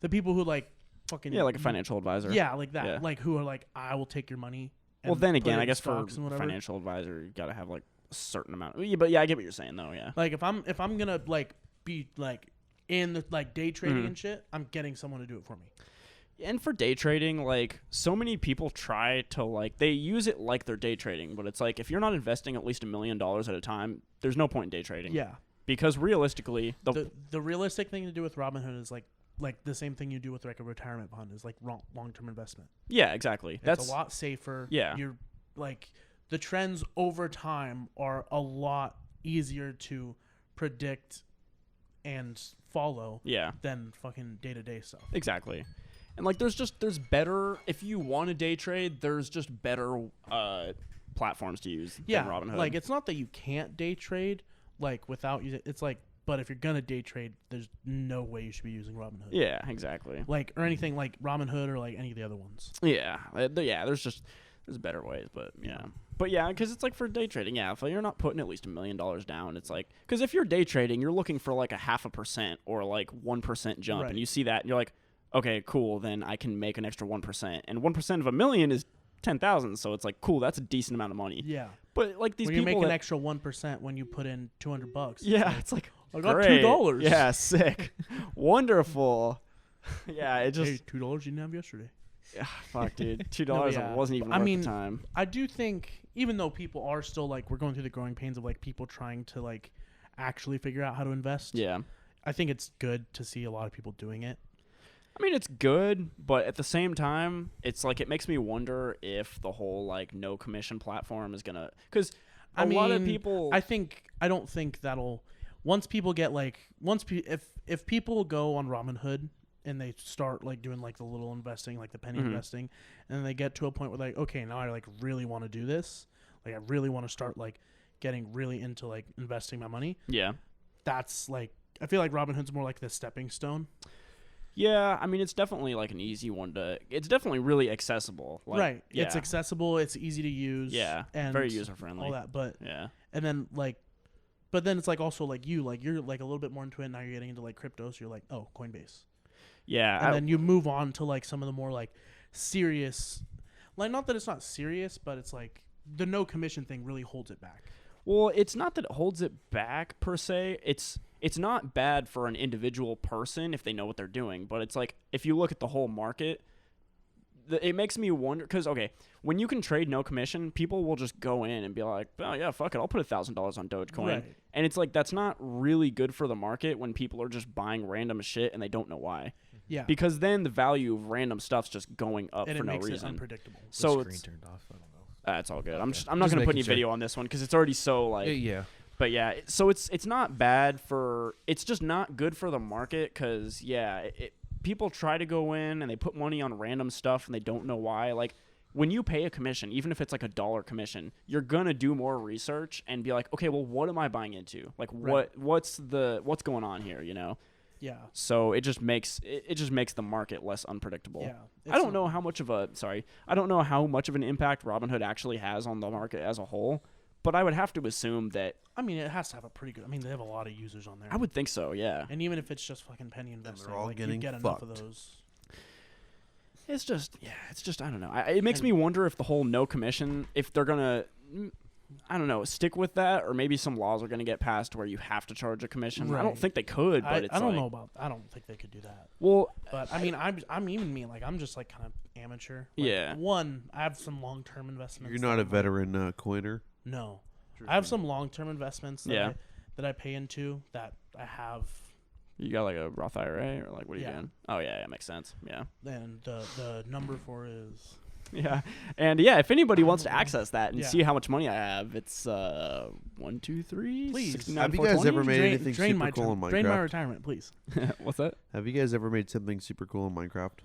The people who like fucking Yeah, like a financial advisor. Yeah, like that. Yeah. Like who are like, I will take your money. And Well, then put again, it I in guess for stocks and whatever. financial advisor, you gotta have like a certain amount. Yeah, but yeah, I get what you're saying though. Yeah. Like if I'm gonna like be like in the like day trading Mhm. and shit, I'm getting someone to do it for me. And for day trading, like so many people try to like they use it like they're day trading, but it's like if you're not investing at least $1 million at a time, there's no point in day trading. Yeah. Because realistically, The realistic thing to do with Robinhood is like the same thing you do with like a retirement fund is like long term investment. yeah, exactly. That's It's a lot safer. Yeah. You're like the trends over time are a lot easier to predict and follow yeah, than fucking day to day stuff. exactly. And like there's better if you want to day trade, there's just better platforms to use Yeah. than Robinhood. Like it's not that you can't day trade like without using it's like but if you're gonna day trade, there's no way you should be using Robinhood. yeah, exactly. Like or anything like Robinhood or like any of the other ones. Yeah, there's better ways, but yeah. But yeah, because it's like for day trading, yeah, if you're not putting at least $1 million down, it's like, because if you're day trading, you're looking for like a 0.5% or like 1% jump, Right. and you see that, and you're like, okay, cool, then I can make an extra 1%. And 1% of $1 million is 10,000, so it's like, cool, that's a decent amount of money. Yeah. But like these When you people make an that, extra 1% when you put in $200. yeah, it's like, I got great. $2. Yeah, sick. Wonderful. Yeah, it just, Hey, $2 you didn't have yesterday. fuck, dude. $2 No, yeah. wasn't even I worth mean, the time. I do think, even though people are still like, we're going through the growing pains of like people trying to like actually figure out how to invest. Yeah. I think it's good to see a lot of people doing it. I mean, it's good, but at the same time, it's like it makes me wonder if the whole like no commission platform is gonna, because a lot of people. I don't think that'll. Once people get like if people go on Robinhood and they start like doing like the little investing, like the penny investing, and they get to a point where like, okay, now I like really want to do this. Like I really want to start like getting really into like investing my money. Yeah. That's like, I feel like Robinhood's more like the stepping stone. Yeah, I mean, it's definitely like an easy one to. It's definitely really accessible. Like, Right. Yeah. It's accessible. It's easy to use. Yeah. And Very user friendly. all that, but Yeah. and then like, but then it's like also like you're like a little bit more into it now. You're getting into like crypto, so you're like, oh, Coinbase. Yeah. And then you move on to like some of the more like serious, like not that it's not serious, but it's like the no commission thing really holds it back. Well, it's not that it holds it back per se. It's not bad for an individual person if they know what they're doing, but it's like if you look at the whole market, it makes me wonder because okay, when you can trade no commission, people will just go in and be like, "Oh yeah, fuck it, I'll put $1,000 on Dogecoin," Right. and it's like that's not really good for the market when people are just buying random shit and they don't know why. Yeah. Because then the value of random stuff's just going up and for it no makes it reason. unpredictable. So screen it's turned off. I don't know. that's all good. I'm Okay. not Just gonna put any making sure. video on this one because it's already so like. Yeah. But yeah, so it's not bad for. It's just not good for the market because people try to go in and they put money on random stuff and they don't know why. Like when you pay a commission, even if it's like $1 commission, you're gonna do more research and be like, okay, well, what am I buying into? Like Right. what's going on here? You know. Yeah. So it just makes the market less unpredictable. Yeah. I don't know how much of an impact Robinhood actually has on the market as a whole, but I would have to assume that. I mean, it has to have a pretty good. I mean, they have a lot of users on there. I would think so, yeah. And even if it's just fucking penny investing, all like you getting get enough of fucked. those. It's just I don't know. It makes me wonder if the whole no commission, if they're gonna, I don't know, stick with that, or maybe some laws are gonna get passed where you have to charge a commission. I don't Right. think they could, but it's I don't like, know about. I don't think they could do that. Well, But I mean, I'm even me. Like I'm just like kind of amateur. Like, Yeah. One, I have some long-term investments. You're not that a I'm like- veteran coiner. No, I have some long-term investments. Yeah. That I pay into that I have. you got like a Roth IRA or like what are you Yeah. doing? Oh yeah, makes sense. Yeah. And the number for is. Yeah, and yeah, if anybody wants to access that and Yeah. see how much money I have, it's 1, 2, 3, Please. 69, Have you guys 420? ever made anything drain super my cool in drain my Minecraft? retirement, please. What's that? Have you guys ever made something super cool in Minecraft?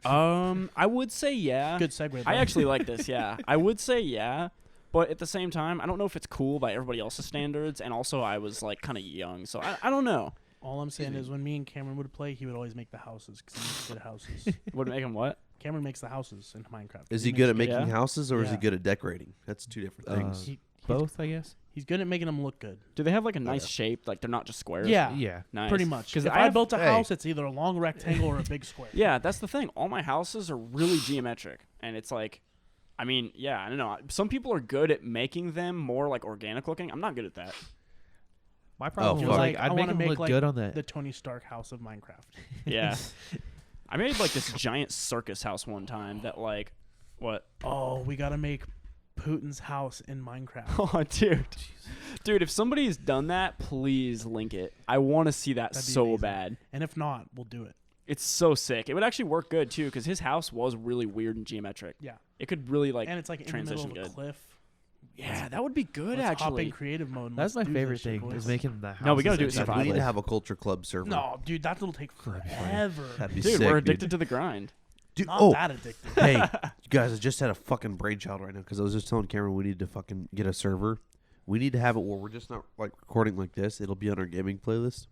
I would say yeah. Good segue. I though. actually like this. Yeah, I would say yeah, but at the same time, I don't know if it's cool by everybody else's standards, and also I was like kind of young, so I don't know. All I'm saying is when me and Cameron would play, he would always make the houses because he makes good houses. Would it make him what? Cameron makes the houses in Minecraft. Is he good at makes- making Yeah. houses or is he Yeah. good at decorating? That's two different things. He- Both, I guess. He's good at making them look good. Do they have like a nice shape? Like they're not just squares? Yeah, Yeah. Nice. pretty much. Because If I built a house, it's either a long rectangle or a big square. Yeah, that's the thing. All my houses are really geometric, and it's like, I mean, yeah, I don't know. Some people are good at making them more like organic looking. I'm not good at that. My problem fuck. was Like, like I I'd make wanna them make, look like, good on that. The Tony Stark house of Minecraft. Yeah. I made like this giant circus house one time that like, what? Oh, we gotta make Putin's house in Minecraft. Oh, dude, if somebody's done that, please link it. I want to see that That'd be so amazing. bad. And if not, we'll do it. It's so sick. It would actually work good too, because his house was really weird and geometric. Yeah. It could really like And it's like in the middle transition of a good. cliff. Yeah, that would be good Let's hop in actually. creative mode. and That's let's my do favorite this shit, thing boys. is making the house. No, we gotta do it Guys, survival. we need to have a culture club server. No, dude, that'll take That'd be funny. forever. That'd be Dude, sick, we're addicted to the grind. Dude, Not oh, that addicted. hey, you guys, I just had a fucking brainchild right now because I was just telling Cameron we need to fucking get a server. We need to have it where we're just not like recording like this. It'll be on our gaming playlist.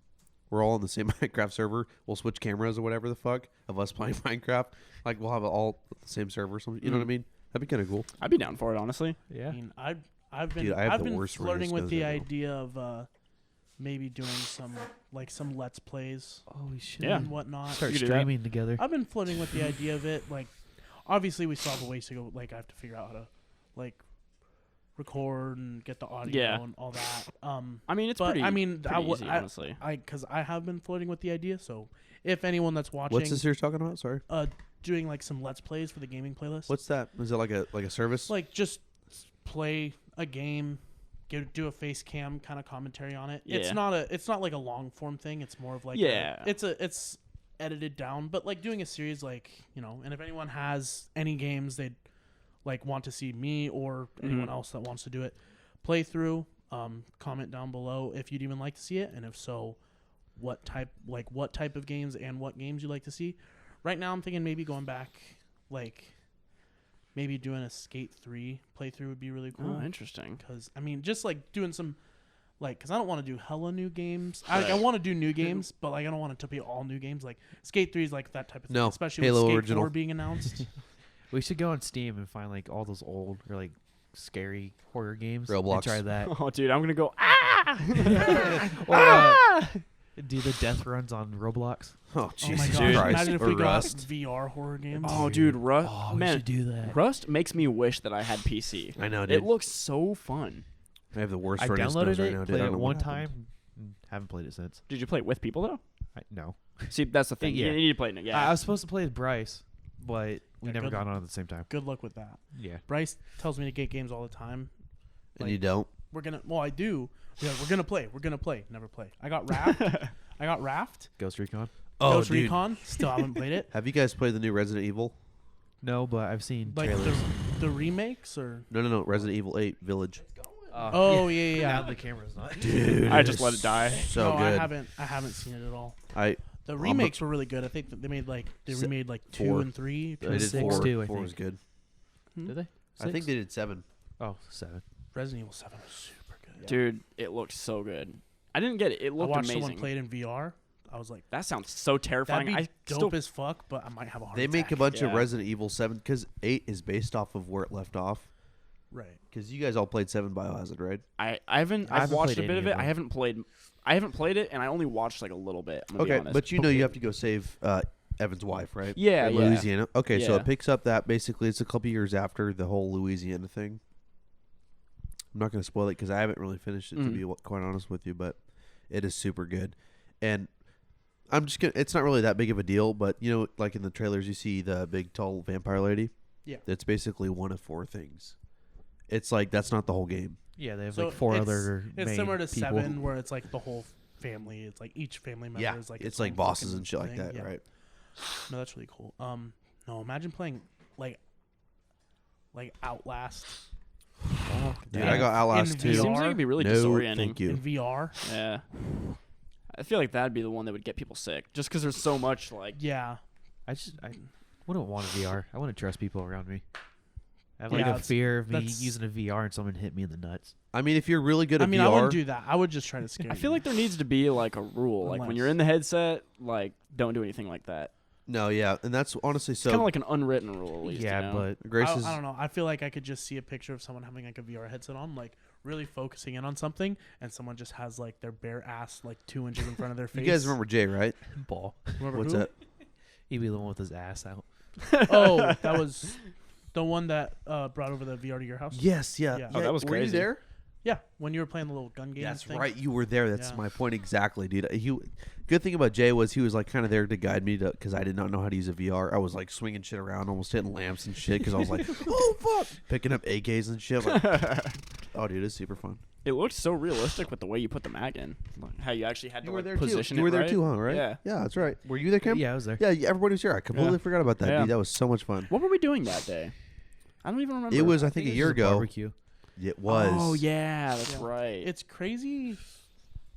We're all on the same Minecraft server. We'll switch cameras or whatever the fuck of us playing Minecraft. Like we'll have it all the same server or something. You know what I mean? That'd be kind of cool. I'd be down for it, honestly. Yeah. I mean, I've been Dude, I have I've the been worst flirting Windows with the right now. idea of maybe doing some let's plays Holy shit. Yeah. and whatnot. Start You could do that. streaming together. I've been flirting with the idea of it. Like, obviously, we still have a ways to go. Like, I have to figure out how to like record and get the audio Yeah. and all that. I mean, it's But, pretty. I mean, pretty I easy, honestly. because I have been flirting with the idea. So, if anyone that's watching, What's this you're talking about? Sorry. doing like some let's plays for the gaming playlist, What's that? Is it like a service? like just play a game, do a face cam kind of commentary on it. Yeah. It's not like a long form thing. It's more of like Yeah. it's edited down, but like doing a series, like, you know, and if anyone has any games they'd like want to see me or anyone else that wants to do it play through, comment down below if you'd even like to see it, and if so, what type of games and what games you'd like to see. Right now I'm thinking maybe going back, like maybe doing a Skate 3 playthrough would be really cool. Oh, interesting. Because I mean, just like doing some, like, because I don't want to do hella new games. I want to do new games, but like I don't want it to be all new games. Like Skate 3 is like that type of thing, No, especially Halo with Skate original. 4 being announced. We should go on Steam and find like all those old or like scary horror games. Roblox. And try that. Oh, dude, I'm gonna go. Or do the death runs on Roblox. Oh, Oh my Jesus gosh! Christ. Imagine if or we got Rust. VR horror games. Oh, dude, Rust. Oh, we man, should do that. Rust makes me wish that I had PC. I know, dude. It looks so fun. I have the worst I running downloaded snows right it, now, dude. played I it don't know one what happened. time, and haven't played it since. Did you play it with people though? No. See, that's the thing. Yeah. You need to play it. Yeah. I was supposed to play with Bryce, but we Yeah, never good- got on at the same time. Good luck with that. Yeah. Bryce tells me to get games all the time. And Like, you don't? We're gonna. Well, I do. Yeah, we're gonna play. We're gonna play. Never play. I got Raft. I got Raft. Ghost Recon? Ghost dude. Recon. Still haven't played it. Have you guys played the new Resident Evil? No, but I've seen Like trailers. the remakes or. No. Resident Evil 8 Village. Oh yeah. Now the camera's not. Dude. I just let it die. So no, good. I haven't seen it at all. The a- remakes were really good. I think that they remade like 2 4. and 3. They did 6 4. too, I 4 think. was good. Did they? I think they did 7. Oh, 7. Resident Evil 7 was super good. Dude, it looked so good. I didn't get it. It I looked watched amazing. someone play it in VR. I was like, That sounds so that'd terrifying. be I dope still, as fuck, but I might have a heart They attack. make a bunch of Yeah. Resident Evil 7 because 8 is based off of where it left off. Right. Because you guys all played 7 Biohazard, right? I I haven't. I've haven't watched played a bit any of of it. I them. haven't played it, and I only watched like a little bit. I'm gonna be Okay, honest. but you know you have to go save Evan's wife, right? Yeah, In yeah. Louisiana. Okay, so Yeah. it picks up that basically it's a couple years after the whole Louisiana thing. I'm not going to spoil it because I haven't really finished it to be quite honest with you, but it is super good. And I'm just gonna. It's not really that big of a deal, but you know, like in the trailers, you see the big tall vampire lady. Yeah. It's basically one of 4 things. It's like that's not the whole game. Yeah, they have So like 4 it's- other It's main similar to people. 7, where it's like the whole family. It's like each family member Yeah, is like it's its like own bosses fucking and shit like thing. that, Yeah. right? No, that's really cool. No, imagine playing like Outlast Dude, Yeah. I got Outlast In too. It VR? seems like it'd be really No, disorienting. thank you. in VR. Yeah. I feel like that'd be the one that would get people sick, just because there's so much like. Yeah. I wouldn't want a VR. I want to trust people around me. I have like Yeah, a fear of me that's- using a VR and someone hit me in the nuts. I mean, if you're really good I at mean, VR, I wouldn't do that. I would just try to scare I you. feel like there needs to be like a rule, like when Unless- you're in the headset, like don't do anything like that. no, yeah, and that's honestly It's kind so. of like an unwritten rule, at least. Yeah, you know? but Grace I is don't know. I feel like I could just see a picture of someone having like a VR headset on, like really focusing in on something, and someone just has like their bare ass like 2 inches in front of their face. You guys remember Jay, right? ball. Remember What's who? that? He'd be the one with his ass out. Oh, that was the one that brought over the VR to your house. Yes, yeah. Yeah. Oh, that was Were you crazy. there? Yeah, when you were playing the little gun game. That's thing. right. You were there. That's Yeah. my point exactly, dude. Good thing about Jay was he was like kind of there to guide me to because I did not know how to use a VR. I was like swinging shit around, almost hitting lamps and shit because I was like, oh fuck, picking up AKs and shit. Like, oh, dude, it's super fun. It looked so realistic with the way you put the mag in, like how you actually had to like, position You it were there right. too, huh? Right? Yeah. Yeah, that's right. Were you there, Kim? Yeah, I was there. Yeah, everybody was here. I completely Yeah. forgot about that, Yeah. dude. That was so much fun. What were we doing that day? I don't even remember. It was, I think, a it was year just a ago. Barbecue. It was. Oh yeah, that's Yeah. right. It's crazy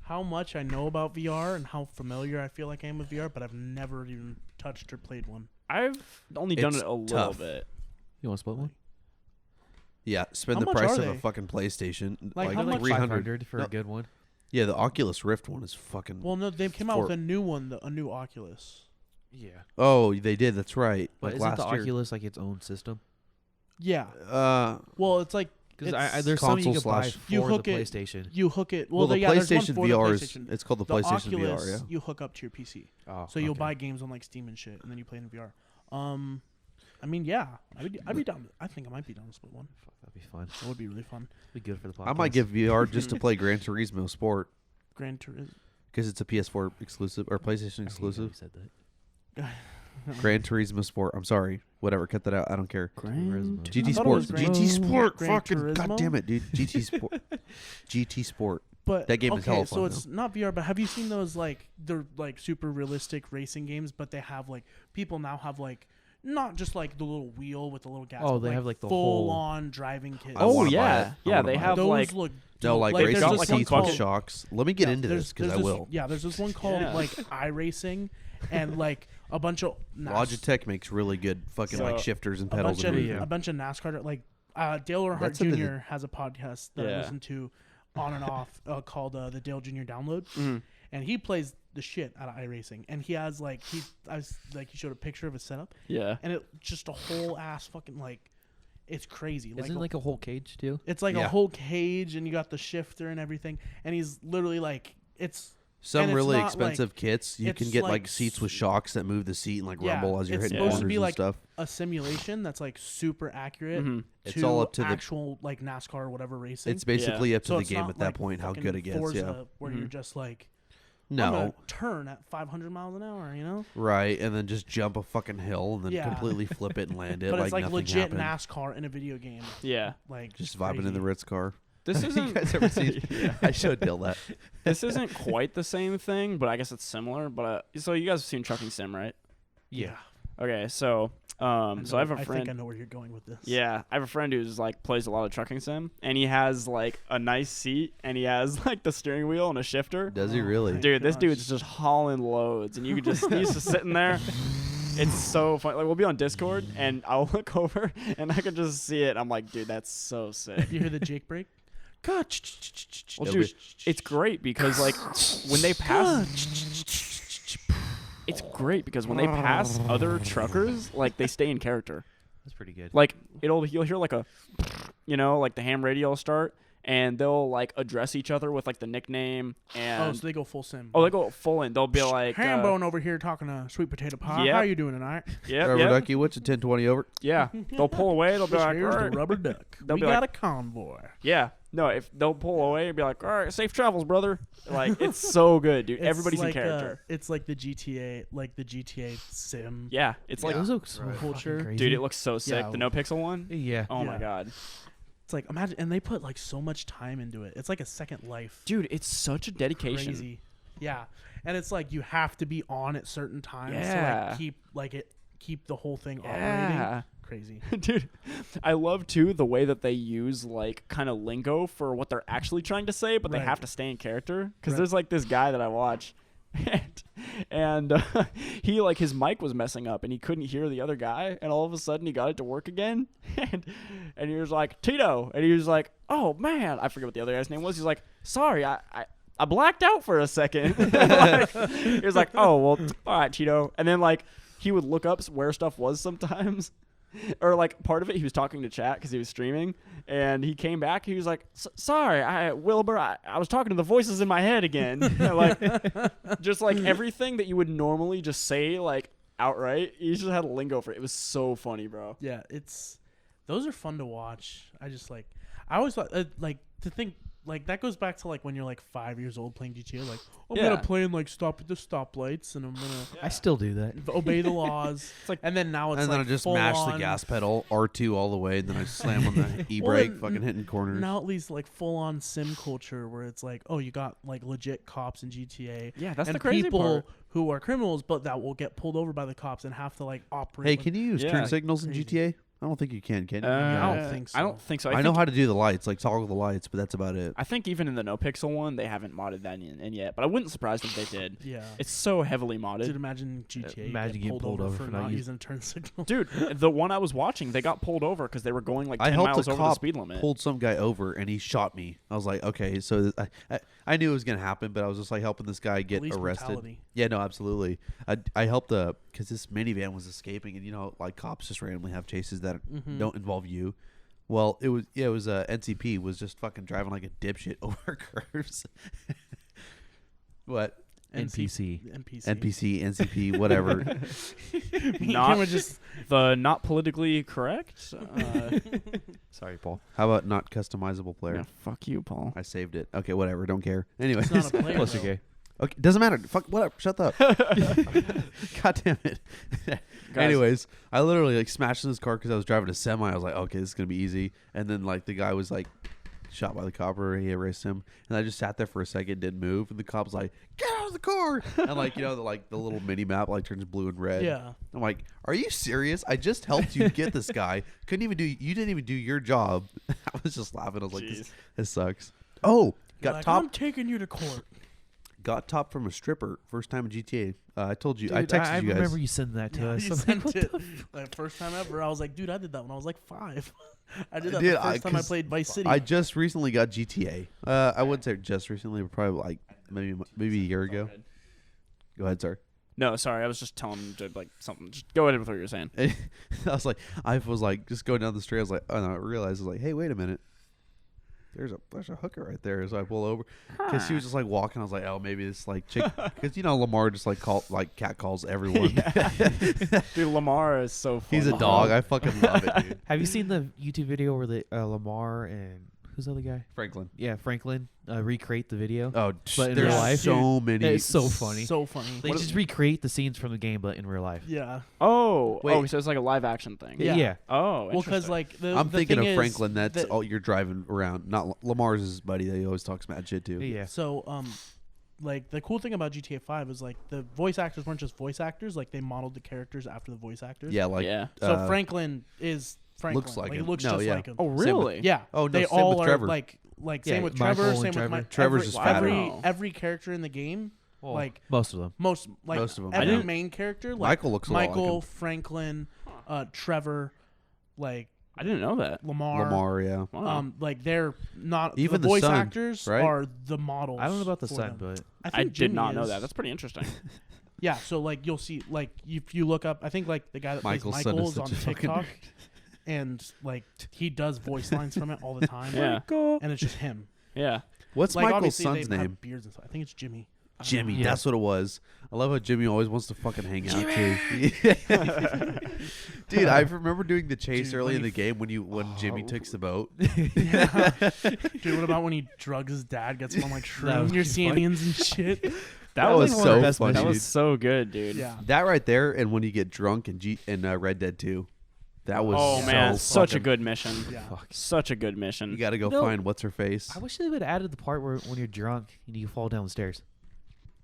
how much I know about VR and how familiar I feel like I am with VR, but I've never even touched or played one. I've only done It's it a little tough. bit. You want to split one? Yeah, spend How the much price are of a they? fucking PlayStation. Like, Like, how much? 500 for No. a good one. Yeah, the Oculus Rift one is fucking. Well, no, they came out with a new one, a new Oculus. Yeah. Oh, they did. That's right. But Like isn't last the year. Oculus like its own system? Yeah. Well, It's like Because It's there's some you console can buy slash- for You the hook it- PlayStation. you hook it. Well, the yeah, there's one PlayStation for VR the is. PlayStation. It's called the The PlayStation Oculus, VR. Yeah. you hook up to your PC, Oh, so you'll okay. buy games on like Steam and shit, and then you play in VR. I mean, yeah, I'd be down. I think I might be down to split one. Fuck, that'd be fun. That would be really fun. Be good for the podcast. I might give VR just to play Gran Turismo Sport Gran Turismo. because it's a PS4 exclusive or PlayStation I hate how exclusive. you said that. Gran Turismo Sport. I'm sorry. Whatever. Cut that out. I don't care. Gran Turismo. GT I thought it Sport. was Gran- GT Sport. Gran Fucking Turismo? god damn it, dude. GT Sport. GT Sport. But That game is okay, hella so fun, it's not VR, but have you seen those like they're like super realistic racing games, but they have like people now have like not just like the little wheel with the little gas. Oh, but, they have, like, the full whole- on driving kits. I Oh wanna buy it. yeah, I yeah. wanna They buy it. have those like look No, dope. like Like, there's got, racing this like, one seats with called- shocks. Let me get into there's- this because there's I this- will. Yeah, there's this one called Yeah. like iRacing, and like a bunch of Logitech makes really good fucking So, like shifters and a pedals. bunch and of everything. a bunch of NASCAR like Dale Earnhardt That's something Jr. has a podcast that I Yeah. listen to on and off called the Dale Jr. Download, Mhm. and he plays the shit out of iRacing, and he has like he showed a picture of his setup, yeah. and it just a whole ass fucking like it's crazy. Isn't it like a whole cage too? it's like Yeah. a whole cage, and you got the shifter and everything, and he's literally like it's. Some and it's really not, expensive kits, you can it's get like like seats with shocks that move the seat and like Yeah, rumble as you're it's hitting supposed corners to be and like stuff. a simulation that's like super accurate Mhm. It's to all up to the- actual like NASCAR or whatever racing. It's basically up to So the it's game not at that like point how fucking good it gets. Forza, Yeah, where you're Mhm. just like I'm gonna no, turn at 500 miles an hour, you know. right, and then just jump a fucking hill and then Yeah. completely flip it and land it But like it's like nothing legit happened. NASCAR in a video game, Yeah. like Just vibing in the crazy. Ritz car. This you isn't. guys ever seen? Yeah. I showed Dill that. This isn't quite the same thing, but I guess it's similar. But so you guys have seen Trucking Sim, right? Yeah. Okay, so I have a I friend. think I know where you're going with this. Yeah, I have a friend who's like plays a lot of Trucking Sim, and he has like a nice seat, and he has like the steering wheel and a shifter. Does he Oh, really? my Dude, this gosh. dude's just hauling loads, and you could just he's just sitting there. It's so fun. Like we'll be on Discord, and I'll look over, and I can just see it. I'm like, dude, that's so sick. You hear the Jake break? Well, It'll dude, it's great because like when they pass, it's great because when they pass other truckers, like they stay in character. That's pretty good. Like you'll hear like a, like the ham radio will start, and they'll like address each other with like the nickname and Oh, so they go full sim. they go full in. They'll be like, Hambone over here talking to sweet potato pie. Yep. How you doing tonight? Rubber yeah, ducky, what's a 1020 over? yeah. They'll pull away. They'll be This like, here's all right. the rubber duck. They'll We be got like- a convoy. Yeah. No, if they'll pull away and be like, all right, safe travels, brother. Like it's so good, dude. It's Everybody's like, in character. It's like the GTA sim. Yeah, it's like, those look so Right. fucking Culture. crazy. dude, it looks so sick. Yeah. The no pixel one. Yeah. Oh my Yeah. god, It's like imagine, and they put like so much time into it. It's like a second life. dude, it's such a dedication. Crazy. Yeah, and it's like you have to be on at certain times Yeah. to like keep the whole thing operating. Yeah. Crazy. Dude, I love too the way that they use like kind of lingo for what they're actually trying to say, but they Right. have to stay in character. Because Right. there's like this guy that I watch, and he like his mic was messing up and he couldn't hear the other guy, and all of a sudden he got it to work again, and he was like Tito, and he was like, oh man, I forget what the other guy's name was. He's like, sorry, I blacked out for a second. Like, he was like, oh well, all right, Cheeto, and then like he would look up where stuff was sometimes. Or like part of it, he was talking to chat because he was streaming, and he came back. He was like, "Sorry, Wilbur, I was talking to the voices in my head again." Like, just like everything that you would normally just say like outright, he just had a lingo for it. It was so funny, bro. Yeah, those are fun to watch. I always thought like to think like that goes back to like when you're like 5 years old playing GTA. Like I'm Yeah. gonna play and like stop at the stoplights, and I'm gonna I still do that. obey the laws. It's like- and then now it's And like then I just full mash on, the gas pedal R2 all the way, and then I slam on the e-brake, then fucking hitting corners. Now at least like full on sim culture where it's like, oh, you got like legit cops in GTA. Yeah, that's and the crazy people part. who are criminals, but that will get pulled over by the cops and have to like operate. Hey, like- can you use Yeah. turn signals Crazy. in GTA? I don't think you can you? I don't think so. I don't think so. I know think, how to do the lights, like toggle the lights, but that's about it. I think even in the no pixel one, they haven't modded that in yet. But I wouldn't surprise if they did. Yeah. It's so heavily Dude, modded. imagine GTA imagine get getting pulled over for not using turn signal. Dude, the one I was watching, they got pulled over because they were going like I 10 helped miles a over the cop speed limit. pulled some guy over, and he shot me. I was like, okay, so I knew it was gonna happen, but I was just like helping this guy get Police arrested. brutality. Yeah, no, absolutely. I helped because this minivan was escaping, and you know, like cops just randomly have chases that Mhm. don't involve you. Well, it was NCP was just fucking driving like a dipshit over curves. What? NPC. NPC. NCP, whatever. Not- Not just The not politically correct. Sorry, Paul. How about not customizable player? Yeah, fuck you, Paul. I saved it. Okay, whatever. Don't care. Anyway, it's not a player. Plus, though. you're gay. okay, doesn't matter. Fuck, whatever. Shut up. God damn it. Anyways, I literally like smashed in his car because I was driving a semi. I was like, okay, this is gonna be easy. And then like the guy was like shot by the cop or he erased him, and I just sat there for a second, didn't move, and the cop's like, "Get out of the car!" And like the little mini map like turns blue and red. Yeah. I'm like, "Are you serious? I just helped you get this guy. You didn't even do your job." I was just laughing. I was like, "This sucks." Oh, You're got like, top. I'm taking you to court. Got top from a stripper first time in GTA. I told you. Dude, I texted I you guys. remember you sending that to Yeah, us. you I'm like, sent what it. the Like, first time ever. I was like, dude, I did that when I was like 5. I did that Dude, the first time I 'cause played Vice City. I just recently got GTA. I wouldn't say just recently, but probably like maybe a year ago. Go ahead, sir. No, sorry. I was just telling him to like something. Just go ahead with what you were saying. I was like just going down the street. I was like, oh no, I realized I was like, hey, wait a minute. There's a hooker right there. So I pull over because she was just like walking. I was like, oh, maybe it's like chick because Lamar just like cat calls everyone. Dude, Lamar is so funny. He's a dog. I fucking love it, dude. Have you seen the YouTube video where the Lamar and who's the other guy? Franklin. Yeah, Franklin recreate the video. Oh, But in there's real life, so many. It's so funny. So funny. They just recreate the scenes from the game, but in real life. Yeah. Oh, Wait. so it's like a live action thing. Yeah. Yeah. Oh, Well, because interesting. like I'm the thinking thing of is Franklin. That's that- all you're driving around. Not Lamar's his buddy that he always talks mad shit to. Yeah. So like the cool thing about GTA 5 is like the voice actors weren't just voice actors. Like they modeled the characters after the voice actors. Yeah, like yeah. So Franklin is Franklin. looks like he him. looks No, just yeah. like him. Oh, Same with- really? Yeah. Oh, no, they same all with are Trevor. like Yeah, same with Michael Trevor. and Same Trevor. with Trevor's just fatter. every character in the game. Well, Like most of them. most of them, every yeah. main character. Like Michael looks a lot like Michael, him. Franklin, Trevor, like I didn't know that. Lamar, yeah. Wow. like they're not Even the the voice son, actors right? are the models. I don't know about the for son, them. but I, I think did Jimmy not know is. that. That's pretty interesting. Yeah, so like you'll see, like if you look up, I think like the guy that plays Michael's son Michael is is on such a fucking TikTok, and like he does voice lines from it all the time. Yeah. and it's just him. Yeah. What's Like Michael's obviously son's they have name? beards and stuff. I think it's Jimmy. I don't Jimmy. know. Yeah. That's what it was. I love how Jimmy always wants to fucking hang out too. Dude, I remember doing the chase Dude, early when in the game when Jimmy takes the boat. Yeah. Dude, what about when he drugs his dad, gets him on like That was shrooms, your funny. Indians and shit? That was one of so the best funny, missions. That dude. was so good, dude. Yeah. That right there, and when you get drunk in Red Dead 2, that was Oh man, so such a fucking- good mission. Yeah. Such a good mission. You got to go No. find what's her face. I wish they would have added the part where when you're drunk and you fall down the stairs.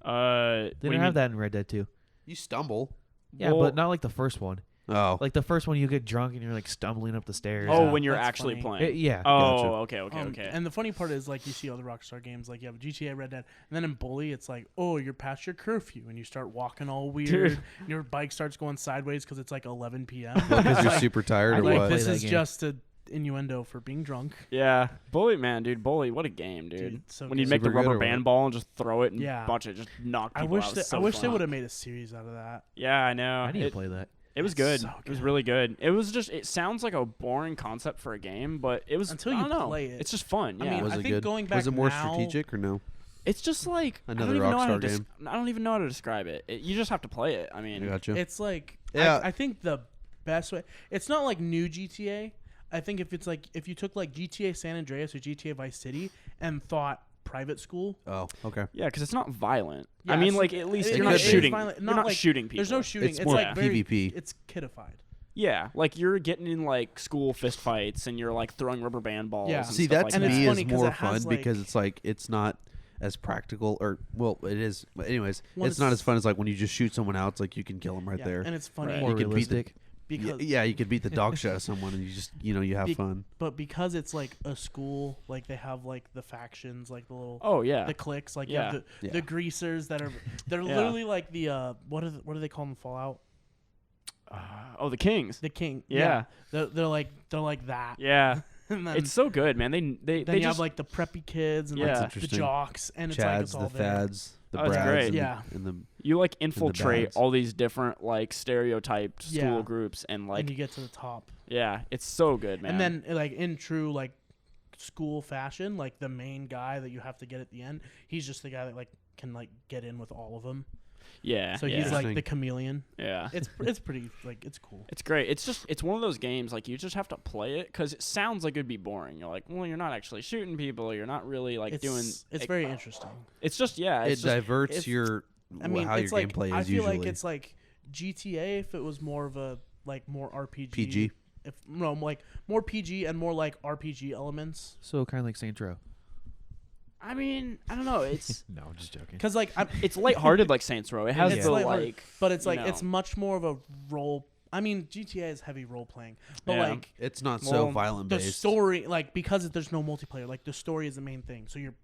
They What do you didn't have mean? that in Red Dead 2. You stumble. Yeah, Well- but not like the first one. Oh, Like the first one, you get drunk and you're like stumbling up the stairs. Oh, Yeah, when you're that's actually funny. playing. Yeah. Oh, Gotcha. okay, okay. And the funny part is, like, you see other Rockstar games, like you have GTA, Red Dead, and then in Bully, it's like, oh, you're past your curfew, and you start walking all weird. Dude. And your bike starts going sideways because it's like 11 p.m. because you're super tired I or like what? this play that is game. just a innuendo for being drunk. Yeah, Bully, man, dude, Bully, what a game, dude. Dude, so when you good. make the Super good rubber or what? band ball and just throw it and Yeah. bunch it, just knock I people wish out. that It's so I wish they fun. would have made a series out of that. Yeah, I know. I need to play that. It was good. so It was good. really good. It was just. It sounds like a boring concept for a game, but it was Until I you don't know. play it. It's just fun. I Yeah. mean, Was I it think good? going Was back it more now- strategic or no? it's just like Another I don't even know how Rockstar to game. I don't even know how to describe it. You just have to play it. I I mean, gotcha. It's like, Yeah. I think the best way, it's not like new GTA. I think if you took like GTA San Andreas or GTA Vice City and thought private school. Oh, okay. yeah, because it's not violent. Yeah, I mean, it's- like at least it- you're it not is shooting. violent, You're not not like- shooting people. There's no shooting. It's It's, more like very, PvP. It's kidified. Yeah, like you're getting in like school fist fights and you're like throwing rubber band balls. Yeah. and See, stuff that like to And it's me funny is 'cause more it has, fun like- because it's like it's not as practical or well, it is. But anyways, Well, it's not it's- as fun as like when you just shoot someone out. It's like you can kill them right Yeah, there. and it's funny Right. More You could beat the- realistic. because yeah, you could beat the dog shit out of someone, and you just you have Be- fun. but because it's like a school, like they have like the factions, like the little Oh yeah. the cliques, like you Yeah. have Yeah. the greasers that are they're Yeah. literally like the what do they call them in Fallout? Oh, the Kings. The king. Yeah. They're like that. Yeah. And then It's so good, man. They then they you just have like the preppy kids and Yeah. like That's the interesting. jocks, and it's like Chads, it's all the there. Fads, the Oh, it's Brads, great. and Yeah. and the you like infiltrate bads. all these different like stereotyped school Yeah. groups and And like you get to the top. yeah, it's so good, man. And then like in true like school fashion, like the main guy that you have to get at the end, he's just the guy that like can like get in with all of them. yeah, So yeah. he's like Interesting. the chameleon. yeah. It's pretty like it's cool. It's great. It's one of those games like you just have to play it because it sounds like it'd be boring. You're like, well, you're not actually shooting people. You're not really like doing. It's like, very interesting. It's just yeah. it It's just, diverts it's- your I mean, how your it's like gameplay I is feel usually. like it's like GTA if it was more of a like more RPG. PG. If no, like more PG and more like RPG elements. So kind of like Saints Row. I mean, I don't know. It's No, I'm just joking. Because like it's lighthearted like Saints Row. It has It's the lighthearted, like, but it's you like know. it's much more of a role. I mean, GTA is heavy role playing, but Yeah. like It's not Well, so violent the based. story, like because there's no multiplayer, like the story is the main thing. So you're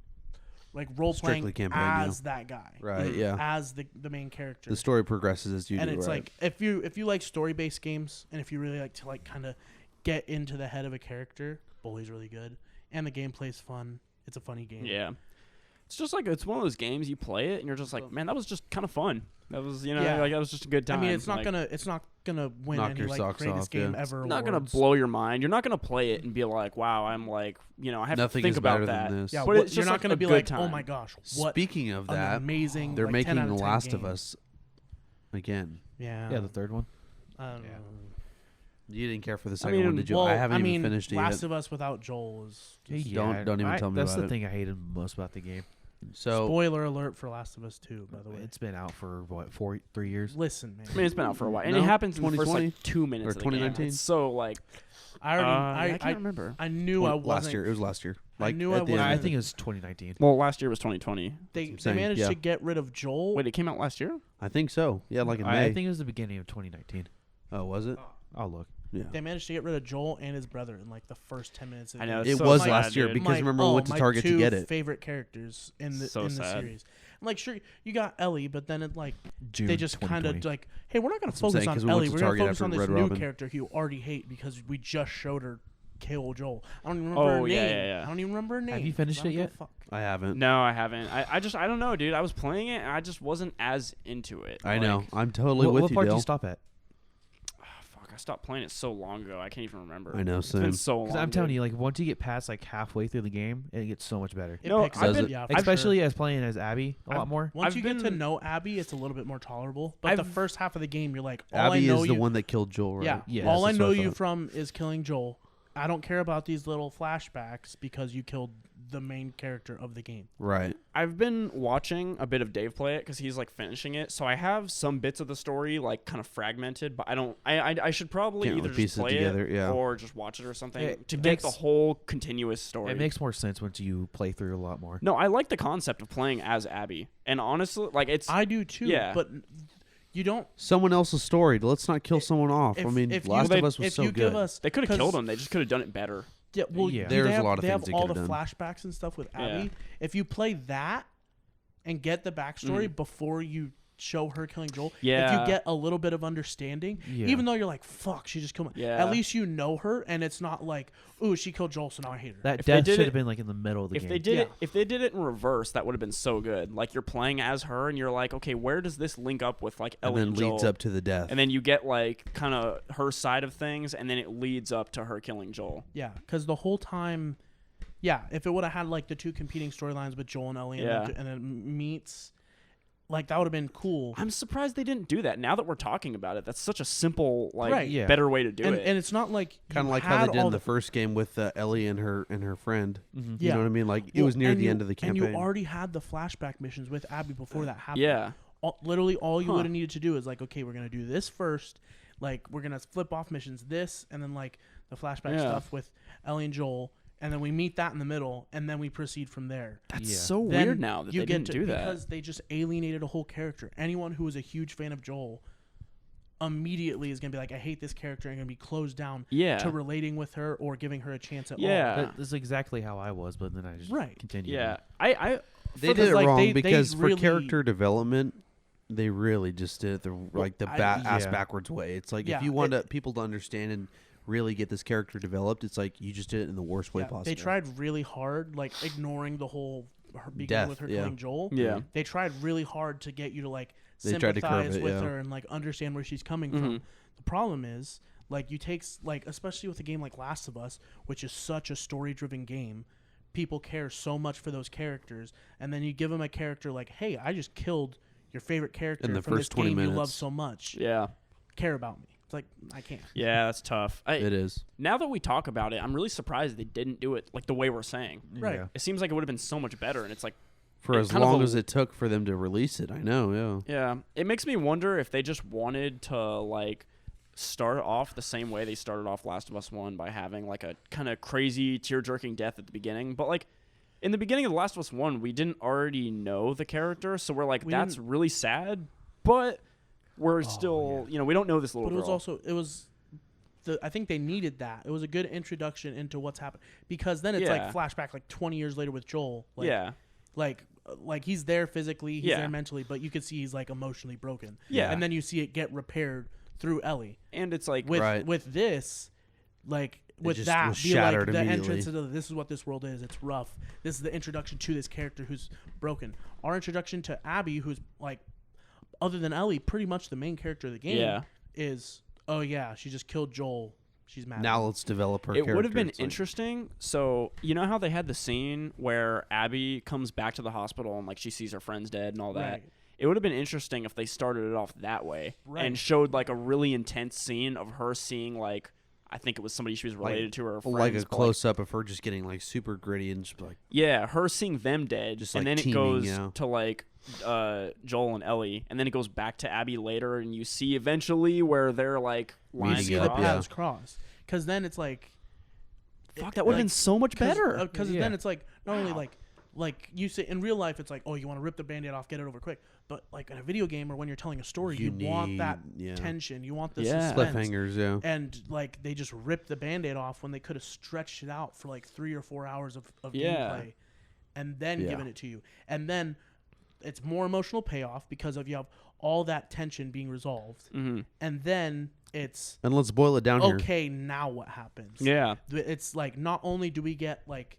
like role playing Strictly campaign, as that guy, Right, yeah. as the main character. The story progresses as you and do, it's right? like if you like story based games, and if you really like to like kind of get into the head of a character, Bully's really good, and the gameplay's fun. It's a funny game. yeah. It's just like it's one of those games you play it and you're just like, man, that was just kind of fun. That was Yeah. like that was just a good time. I mean, it's not Like, gonna win Knock any your like socks greatest off, game yeah. ever. It's not gonna awards. blow your mind. You're not gonna play it and be like, wow, I'm like, I have Nothing to think is about better that. than this. Yeah, But it's you're just not like gonna a be good like, oh time. my gosh, what Speaking of an that, amazing. they're like, 10 making out The of 10 Last of game. Us again. Yeah. Yeah, the third one. I don't Yeah. know. You didn't care for the second mean, one, did you? Well, I haven't mean, even finished it Last yet. of Us without Joel is. just- Don't even tell me That's about the it. thing I hated most about the game. So Spoiler alert for Last of Us 2, by the way. It's been out for what 3 years. Listen, man. I mean, it's been out for a while, and No, it happens in the first 2020 like 2 minutes or of the game. 2019? It's so like, I already. I can't remember. I knew I last wasn't. year. It was last year. I Like knew at I the wasn't- end. I think it was 2019. Well, last year was 2020. They I'm saying, managed yeah. to get rid of Joel. Wait, it came out last year? I think so. Yeah, like in I May. think it was the beginning of 2019. Oh, was it? I'll look. Yeah. They managed to get rid of Joel and his brother in like the first 10 minutes. Of the I know, game. it's It so was sad, last year dude. because remember my, we went to my Target to two get it. favorite characters in the So sad. series. And like sure you got Ellie, but then it like June they just kind of 2020. like, hey, we're not going to That's what I'm focus saying, 'cause on we went Ellie. to We're going to Target focus on after this Red new Robin. character who you already hate because we just showed her kill Joel. I don't even remember Oh, her yeah, name. yeah, yeah. I don't even remember her name. Have you finished I don't it give a yet? fuck. I haven't. No, I haven't. I don't know, dude. I was playing it and I just wasn't as into it. I Like, know. I'm totally What with you, part did Dale. you stop at? Fuck, I stopped playing it so long ago. I can't even remember. I know, It's same. been so long. Because I'm telling dude. you, like once you get past like halfway through the game, it gets so much better. It No, picks I've up, been- yeah, for Especially sure. as playing as Abby a lot more. Once I've you get to been- know Abby, it's a little bit more tolerable. But the I've- first half of the game, you're like, all Abby I know is the you, one that killed Joel, right? yeah, Yes, all I that's know what you thought. from is killing Joel. I don't care about these little flashbacks because you killed the main character of the game. Right. I've been watching a bit of Dave play it because he's like finishing it, so I have some bits of the story like kind of fragmented. But I don't. I should probably Can't either really just piece it play together, yeah. or just watch it or something It to get makes- the whole continuous story. It makes more sense once you play through a lot more. No, I like the concept of playing as Abby, and honestly, like it's I do too. Yeah. But you don't. Someone else's story. Let's not kill someone off. I mean, Last you, of Us was if so you give good. us, they could have 'cause- killed him. They just could have done it better. Yeah, well, Yeah. There's they a have, lot of they things have they all the could've done. flashbacks and stuff with Yeah. Abby. If you play that and get the backstory before you show her killing Joel, if Yeah. you get a little bit of understanding, Yeah. even though you're like, fuck, she just killed me. Yeah. At least you know her, and it's not like, ooh, she killed Joel, so now I hate her. That If they death did should it- have been like in the middle of the If game. they did Yeah. it, if they did it in reverse, that would have been so good. Like you're playing as her, and you're like, okay, where does this link up with like and Ellie then and leads Joel? up to the death. And then you get like kind of her side of things, and then it leads up to her killing Joel. Yeah, because the whole time, yeah, if it would have had like the two competing storylines with Joel and Ellie, Yeah. and then meets, like that would have been cool. I'm surprised they didn't do that. Now that we're talking about it, that's such a simple, like, Right. Yeah. better way to do and, it. and it's not like Kind of you like how had they did all in the first game with Ellie and her friend. Mhm. You Yeah. know what I mean? Like it Well, was near and the you- end of the campaign. And you already had the flashback missions with Abby before that happened. yeah, Literally, all you Huh. would have needed to do is like, okay, we're gonna do this first. Like, we're gonna flip off missions, this, and then like the flashback Yeah. stuff with Ellie and Joel, and then we meet that in the middle, and then we proceed from there. that's Yeah. so Then weird now that you they get didn't to, do that. because they just alienated a whole character. Anyone who was a huge fan of Joel immediately is gonna be like, I hate this character, and gonna be closed down Yeah, to relating with her or giving her a chance at Yeah. all. That is exactly how I was, but then I just Right. continued. yeah. I They for did the- it like, wrong they because really- for character development, they really just did it the ass yeah. backwards way. It's like Yeah, if you want people to understand and really get this character developed, it's like you just did it in the worst way Yeah, possible. they tried really hard, like ignoring the whole her beginning Death, with her yeah. killing Joel. Yeah. They tried really hard to get you to like They tried to curve sympathize it, with yeah. her and like understand where she's coming Mhm. from. The problem is, like, you take like, especially with a game like Last of Us, which is such a story-driven game, people care so much for those characters, and then you give them a character like, hey, I just killed your favorite character In the from first this 20 game you love minutes. so much. yeah, Care about me. It's like, I can't. yeah. That's tough. It is. Now that we talk about it, I'm really surprised they didn't do it like the way we're saying. Right. Yeah. It seems like it would have been so much better, and it's like, For It's as kind of long a- as it took for them to release it, I know, yeah. yeah, it makes me wonder if they just wanted to like start off the same way they started off Last of Us 1 by having like a kind of crazy tear-jerking death at the beginning. But like in the beginning of The Last of Us 1, we didn't already know the character, so we're like, that's really sad, but we're still, you know, we don't know this little girl. But it was also, I think they needed that. It was a good introduction into what's happened, because then it's like flashback like 20 years later with Joel. Like, like he's there physically, he's there mentally, but you could see he's like emotionally broken. Yeah. And then you see it get repaired through Ellie. And it's like with this, like with that, be like the entrance into this is what this world is. It's rough. This is the introduction to this character who's broken. Our introduction to Abby, who's like, other than Ellie, pretty much the main character of the game is, oh yeah, she just killed Joel. She's mad. Now let's develop her character. It would have been interesting. So, you know how they had the scene where Abby comes back to the hospital and like she sees her friends dead and all that? Right. It would have been interesting if they started it off that way and showed like a really intense scene of her seeing like, I think it was somebody she was related to, or friends, like a close up of her just getting like super gritty and just like her seeing them dead, just and like then teeming, it goes to like Joel and Ellie, and then it goes back to Abby later, and you see eventually where they're like lines the paths cross, because then it's like, fuck, that would have been so much better. Because then it's like not only like you say in real life, it's like, oh, you want to rip the Band-Aid off, get it over quick. But like in a video game or when you're telling a story, you want that tension, you want the suspense. Cliffhangers, and like they just ripped the Band-Aid off when they could have stretched it out for like 3 or 4 hours of gameplay, and then given it to you, and then it's more emotional payoff because of you have all that tension being resolved, and then it's and let's boil it down here. Okay, now what happens? Yeah, it's like not only do we get like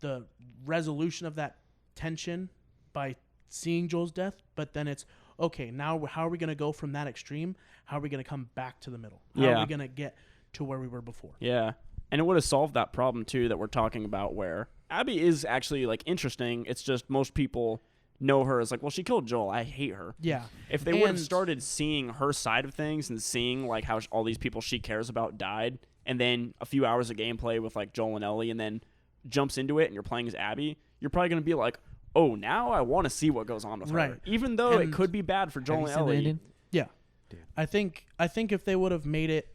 the resolution of that tension by seeing Joel's death, but then it's okay, now how are we going to go from that extreme? How are we going to come back to the middle? How are we going to get to where we were before? Yeah. And it would have solved that problem too that we're talking about, where Abby is actually like interesting. It's just most people know her as like, well, she killed Joel, I hate her. Yeah. If they would have started seeing her side of things and seeing like how all these people she cares about died, and then a few hours of gameplay with like Joel and Ellie, and then jumps into it and you're playing as Abby, you're probably going to be like, oh, now I want to see what goes on with her. Even though it could be bad for Joel and Ellie. Yeah. Dude. I think if they would have made it,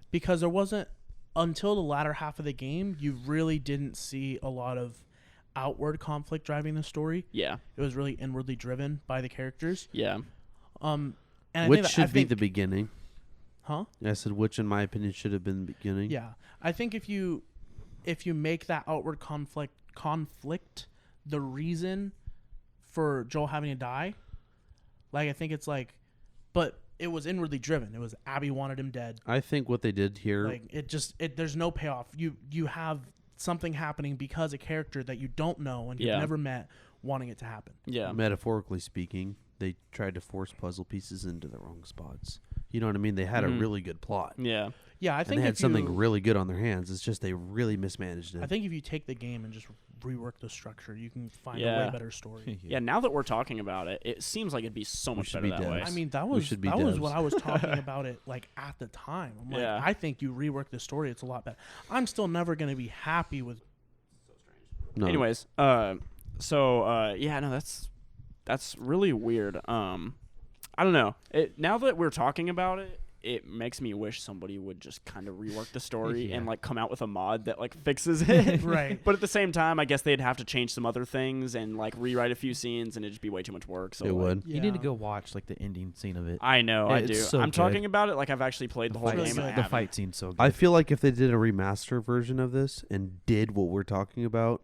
because there wasn't, until the latter half of the game, you really didn't see a lot of outward conflict driving the story. Yeah. It was really inwardly driven by the characters. Yeah. And which should be the beginning. Huh? I said which, in my opinion, should have been the beginning. Yeah. I think if you make that outward conflict the reason for Joel having to die, like I think it's like, but it was inwardly driven. It was Abby wanted him dead. I think what they did here, like there's no payoff. You have something happening because a character that you don't know and you've never met wanting it to happen. Yeah. Metaphorically speaking, they tried to force puzzle pieces into the wrong spots. You know what I mean? They had a really good plot. Yeah. Yeah, I think and they had something really good on their hands. It's just they really mismanaged it. I think if you take the game and just rework the structure, you can find a way better story. Yeah, now that we're talking about it, it seems like it'd be so much better that way. I mean, that was what I was talking about it like at the time. I'm like, I think you rework the story, it's a lot better. I'm still never going to be happy with. No. Anyways, no, that's really weird. I don't know. Now that we're talking about it, it makes me wish somebody would just kind of rework the story and like come out with a mod that like fixes it. Right. But at the same time, I guess they'd have to change some other things and like rewrite a few scenes, and it'd just be way too much work. So it would. You need to go watch like the ending scene of it. I know, I do. So I'm talking about it like I've actually played the whole game. The fight scene's so good. I feel like if they did a remaster version of this and did what we're talking about,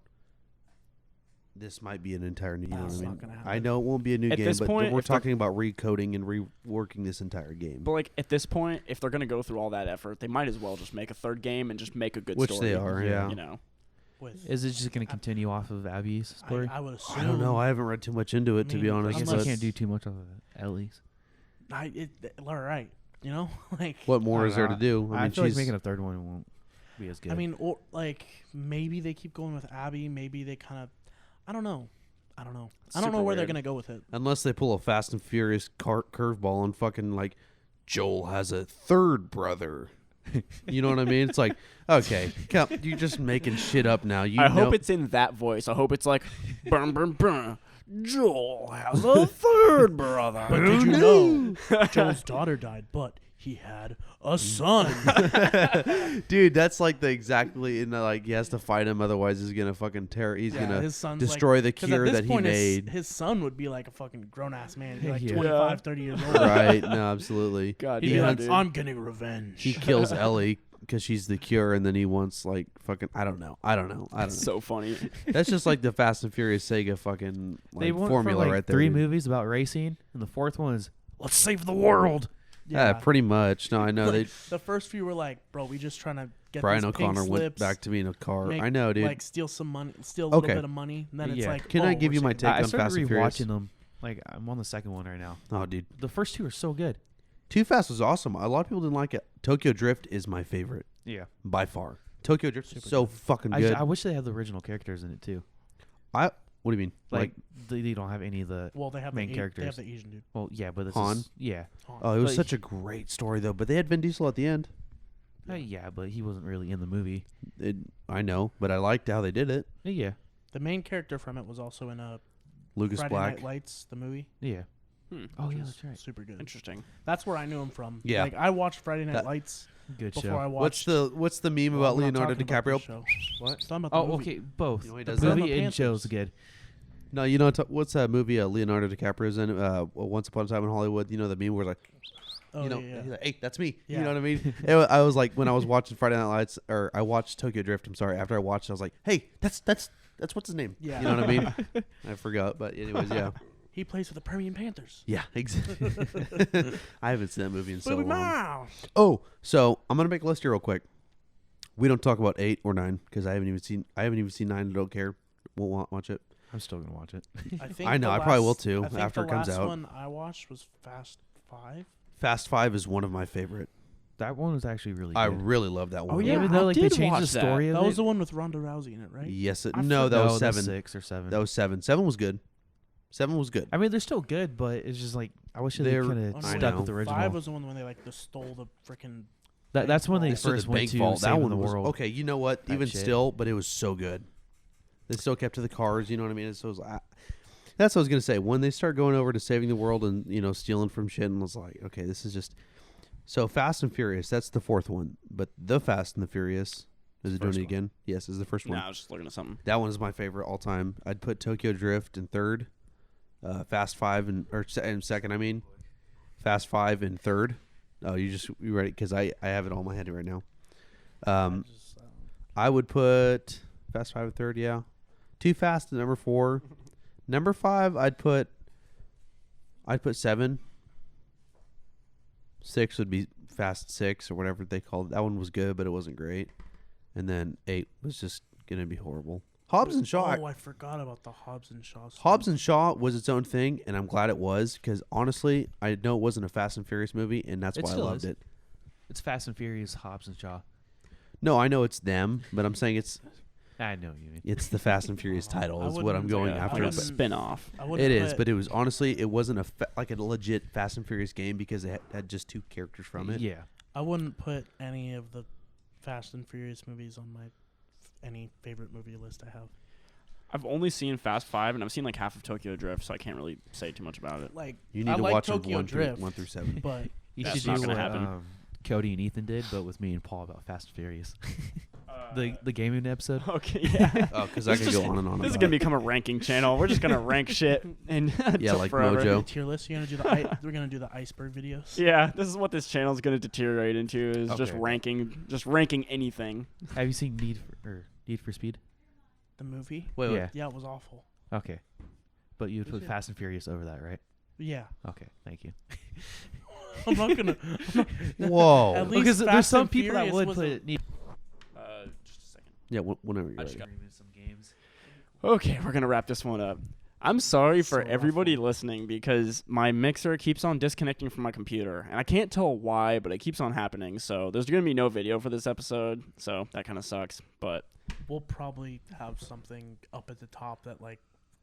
this might be an entire new game. I know it won't be a new game, but we're talking about recoding and reworking this entire game. But like at this point, if they're gonna go through all that effort, they might as well just make a third game and just make a good story. Which they are, yeah. You know. Is it just going to continue off of Abby's story? I would assume. I don't know. I haven't read too much into it, to be honest. I guess I can't do too much of it, at least. All right. You know? Like, what more is there to do? I feel like making a third one won't be as good. I mean, or like maybe they keep going with Abby. Maybe they kind of... I don't know. I don't know where they're going to go with it. Unless they pull a Fast and Furious curveball and fucking like, Joel has a third brother. You know what I mean? It's like, okay, you're just making shit up now. I hope it's in that voice. I hope it's like, burn, burn, burn. Joel has a third brother. But did you know Joel's daughter died, but he had a son. Dude, that's like the exactly in the, like he has to fight him, otherwise he's gonna fucking tear. He's gonna his son's destroy the 'cause cure at this that he point, made. His son would be like a fucking grown ass man. He'd be like Yeah. 25, 30 years old. Right? No, absolutely. God He'd be damn, like, dude. I'm getting revenge. He kills Ellie because she's the cure, and then he wants like fucking. I don't know. So funny. That's just like the Fast and Furious Sega fucking They like went formula for like right there. 3 dude. movies about racing, and the 4th one is let's save the world. Yeah, pretty much. No, I know Like, they. the first few were like, bro, we just trying to get Brian these pink O'Connor went slips, back to being a car. make, I know, dude. Like steal some money, steal a little Okay. bit of money, and then it's Yeah. like, Can oh, I give we're you my saving take I on started Fast and Furious? rewatching them. Like I'm on the 2nd one right now. Oh, dude, The first 2 are so good. Too Fast was awesome. A lot of people didn't like it. Tokyo Drift is my favorite Yeah. by far. Tokyo Drift is Super so good. fucking good. I wish they had the original characters in it too. What do you mean? Like they don't have any of the. Well, they have main They characters. have the Asian dude. Well, yeah, but it's Han? yeah, Han. Oh, it was Like- such a great story though. But they had Vin Diesel at the end. yeah, but he wasn't really in the movie. I know, but I liked how they did it. Yeah, The main character from it was also in Lucas Friday Black. Night Lights, the movie. yeah. Oh which yeah, was that's right. Super good. Interesting. That's where I knew him from. Yeah. Like I watched Friday Night That- Lights Good before show. I watched. What's the meme Well, about we're not Leonardo talking about DiCaprio? the show. What? Talking about the Oh, movie. okay, both. You know he The does that? movie and Panthers. show's good. No, you know what's that movie Leonardo DiCaprio's in? Once Upon a Time in Hollywood. You know the meme where like, Oh you know, yeah. he's like, hey, that's me. Yeah. You know what I mean? I was like, when I was watching Friday Night Lights, or I watched Tokyo Drift. I'm sorry. After I watched, I was like, hey, that's what's his name? Yeah. You know what I mean? I forgot, but anyways, yeah. He plays for the Permian Panthers. Yeah, exactly. I haven't seen that movie in so Booby long. Mouse. Oh, so I'm gonna make a list here real quick. We don't talk about 8 or 9 because I haven't even seen 9. I don't care. Won't watch it. I'm still gonna watch it. I think I know, the I probably will last- too, I think after the it comes last out. one I watched was Fast 5. Fast 5 is one of my favorite. That one was actually really good. I really love that one. Oh, yeah. Even though I like they did changed watch the that. story of That it. was the one with Ronda Rousey in it, right? Yes, I no, that was no, that's 7. 6 or 7. That was 7. 7 was good. 7 was good. I mean, they're still good, but it's just like I wish they They're- could Oh, have no, I stuck know. with the original. 5 was the one when they like stole the freaking. That's when they They They said first the went bank to vault. That saving one the was world. okay. You know what? Type Even shit. still, but it was so good. They still kept to the cars. You know what I mean? So it was, that's what I was gonna say. When they start going over to saving the world and stealing from shit, and was like, okay, this is just. So Fast and Furious. That's the 4th one, but the Fast and the Furious. Is it doing First it one. again? Yes, is the first one. Nah, I was just looking at something. That one is my favorite all time. I'd put Tokyo Drift in 3rd, Fast 5 in 2nd. I mean, Fast 5 in 3rd. Oh, you ready? Because I have it all in my head right now. I would put Fast 5 in 3rd. Yeah, Too Fast at number 4. Number 5, I'd put 7. 6 would be Fast 6 or whatever they called it. That one was good, but it wasn't great. And then 8 was just gonna be horrible. Hobbs and Shaw. Oh, I forgot about the Hobbs and Shaw. stuff. Hobbs and Shaw was its own thing, and I'm glad it was because honestly, I know it wasn't a Fast and Furious movie, and that's It why I still loved is. it. It's Fast and Furious, Hobbs and Shaw. No, I know it's them, but I'm saying it's I know what you mean. the Fast and Furious title I is what I'm wouldn't- going yeah, I after. Like a wouldn't- But spin-off. I wouldn't it is, put- but it was honestly, it wasn't like a legit Fast and Furious game because it had just 2 characters from it. Yeah. I wouldn't put any of the Fast and Furious movies on my any favorite movie list I have. I've only seen Fast 5, and I've seen like half of Tokyo Drift, so I can't really say too much about it. Like You need I to like watch Tokyo them Drift, 1 through 7. but You That's should not do gonna what happen. Cody and Ethan did, but with me and Paul about Fast and Furious. The gaming episode. Okay, yeah. Oh, because I could go on and on. This is about gonna it. become a ranking channel. We're just gonna rank shit and Yeah, till like forever. Mojo. tier list. You're gonna do we're gonna do the iceberg videos. Yeah, this is what this channel is gonna deteriorate into is just Okay. ranking anything. Have you seen Need for Speed? The movie. Wait, Yeah. Yeah, it was awful. Okay. But you'd Was put it? Fast and Furious over that, right? Yeah, Okay, thank you. I'm not gonna. Whoa. At least Because there's Fast some and people that Furious would was put a- Need Just a second. Yeah, whenever you're I ready. just got- some games. Okay, we're gonna wrap this one up. I'm sorry for So everybody awful. listening because my mixer keeps on disconnecting from my computer, and I can't tell why, but it keeps on happening. So there's gonna be no video for this episode, so that kind of sucks. But We'll probably have something up at the top that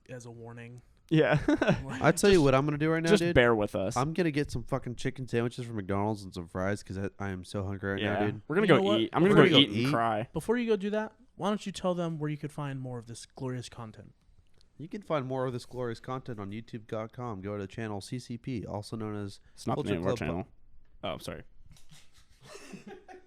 as a warning. yeah, Like, I tell you what I'm gonna do right now, just dude. bear with us. I'm gonna get some fucking chicken sandwiches from McDonald's and some fries because I am so hungry right now, dude. we're gonna You go know what? eat. I'm gonna We're go gonna eat go and eat. cry. Before you go do that, why don't you tell them where you could find more of this glorious content? You can find more of this glorious content on YouTube.com. Go to the channel CCP, also known as It's not the Culture name of our Club channel. Oh, sorry.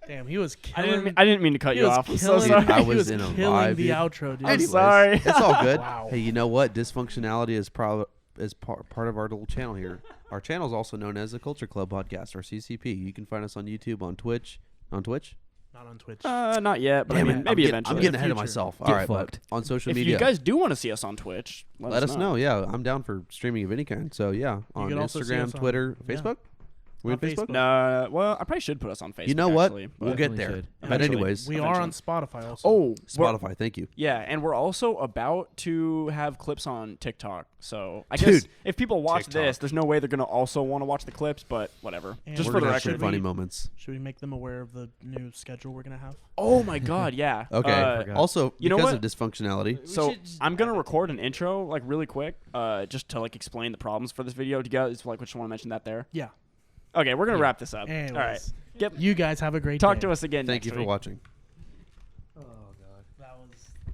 Damn, he was I killing. didn't mean to cut he you was off. I'm so killing. sorry. I he was was in a killing vibe, the dude. outro, dude. Anyways, sorry. It's all good. Wow. Hey, you know what? Dysfunctionality is part of our little channel here. Our channel is also known as the Culture Club Podcast, or CCP. You can find us on YouTube, on Twitch. On Twitch? Not on Twitch. Not yet, but Damn I it, mean, maybe I'm eventually. getting ahead of Future. myself. Get All right, fucked. but on social If media. you guys do want to see us on Twitch, let us know. Yeah, I'm down for streaming of any kind. So yeah, on can also see us Instagram, on- Twitter, yeah. Facebook. We on On Facebook? Facebook. No, well, I probably should put us on Facebook. You know what? Actually, We'll but- get Definitely there. should. But Eventually. anyways, We are on Spotify also. Oh, we're- Spotify. Thank you. yeah, and we're also about to have clips on TikTok. So I Dude. guess if people watch TikTok. this, there's no way they're gonna also want to watch the clips. But whatever. And Just We're for the gonna have some record. funny moments. Should we make them aware of the new schedule we're gonna have? Oh my God, yeah. Okay. forgot. Also, You know because what? of dysfunctionality, So I'm gonna record an intro like really quick, just to like explain the problems for this video. Do you guys like just want to mention that there? Yeah. Okay, we're gonna Yeah. wrap this up. Anyways, All right. Yep. you guys have a great Talk day. to us again. thank next you for week. watching.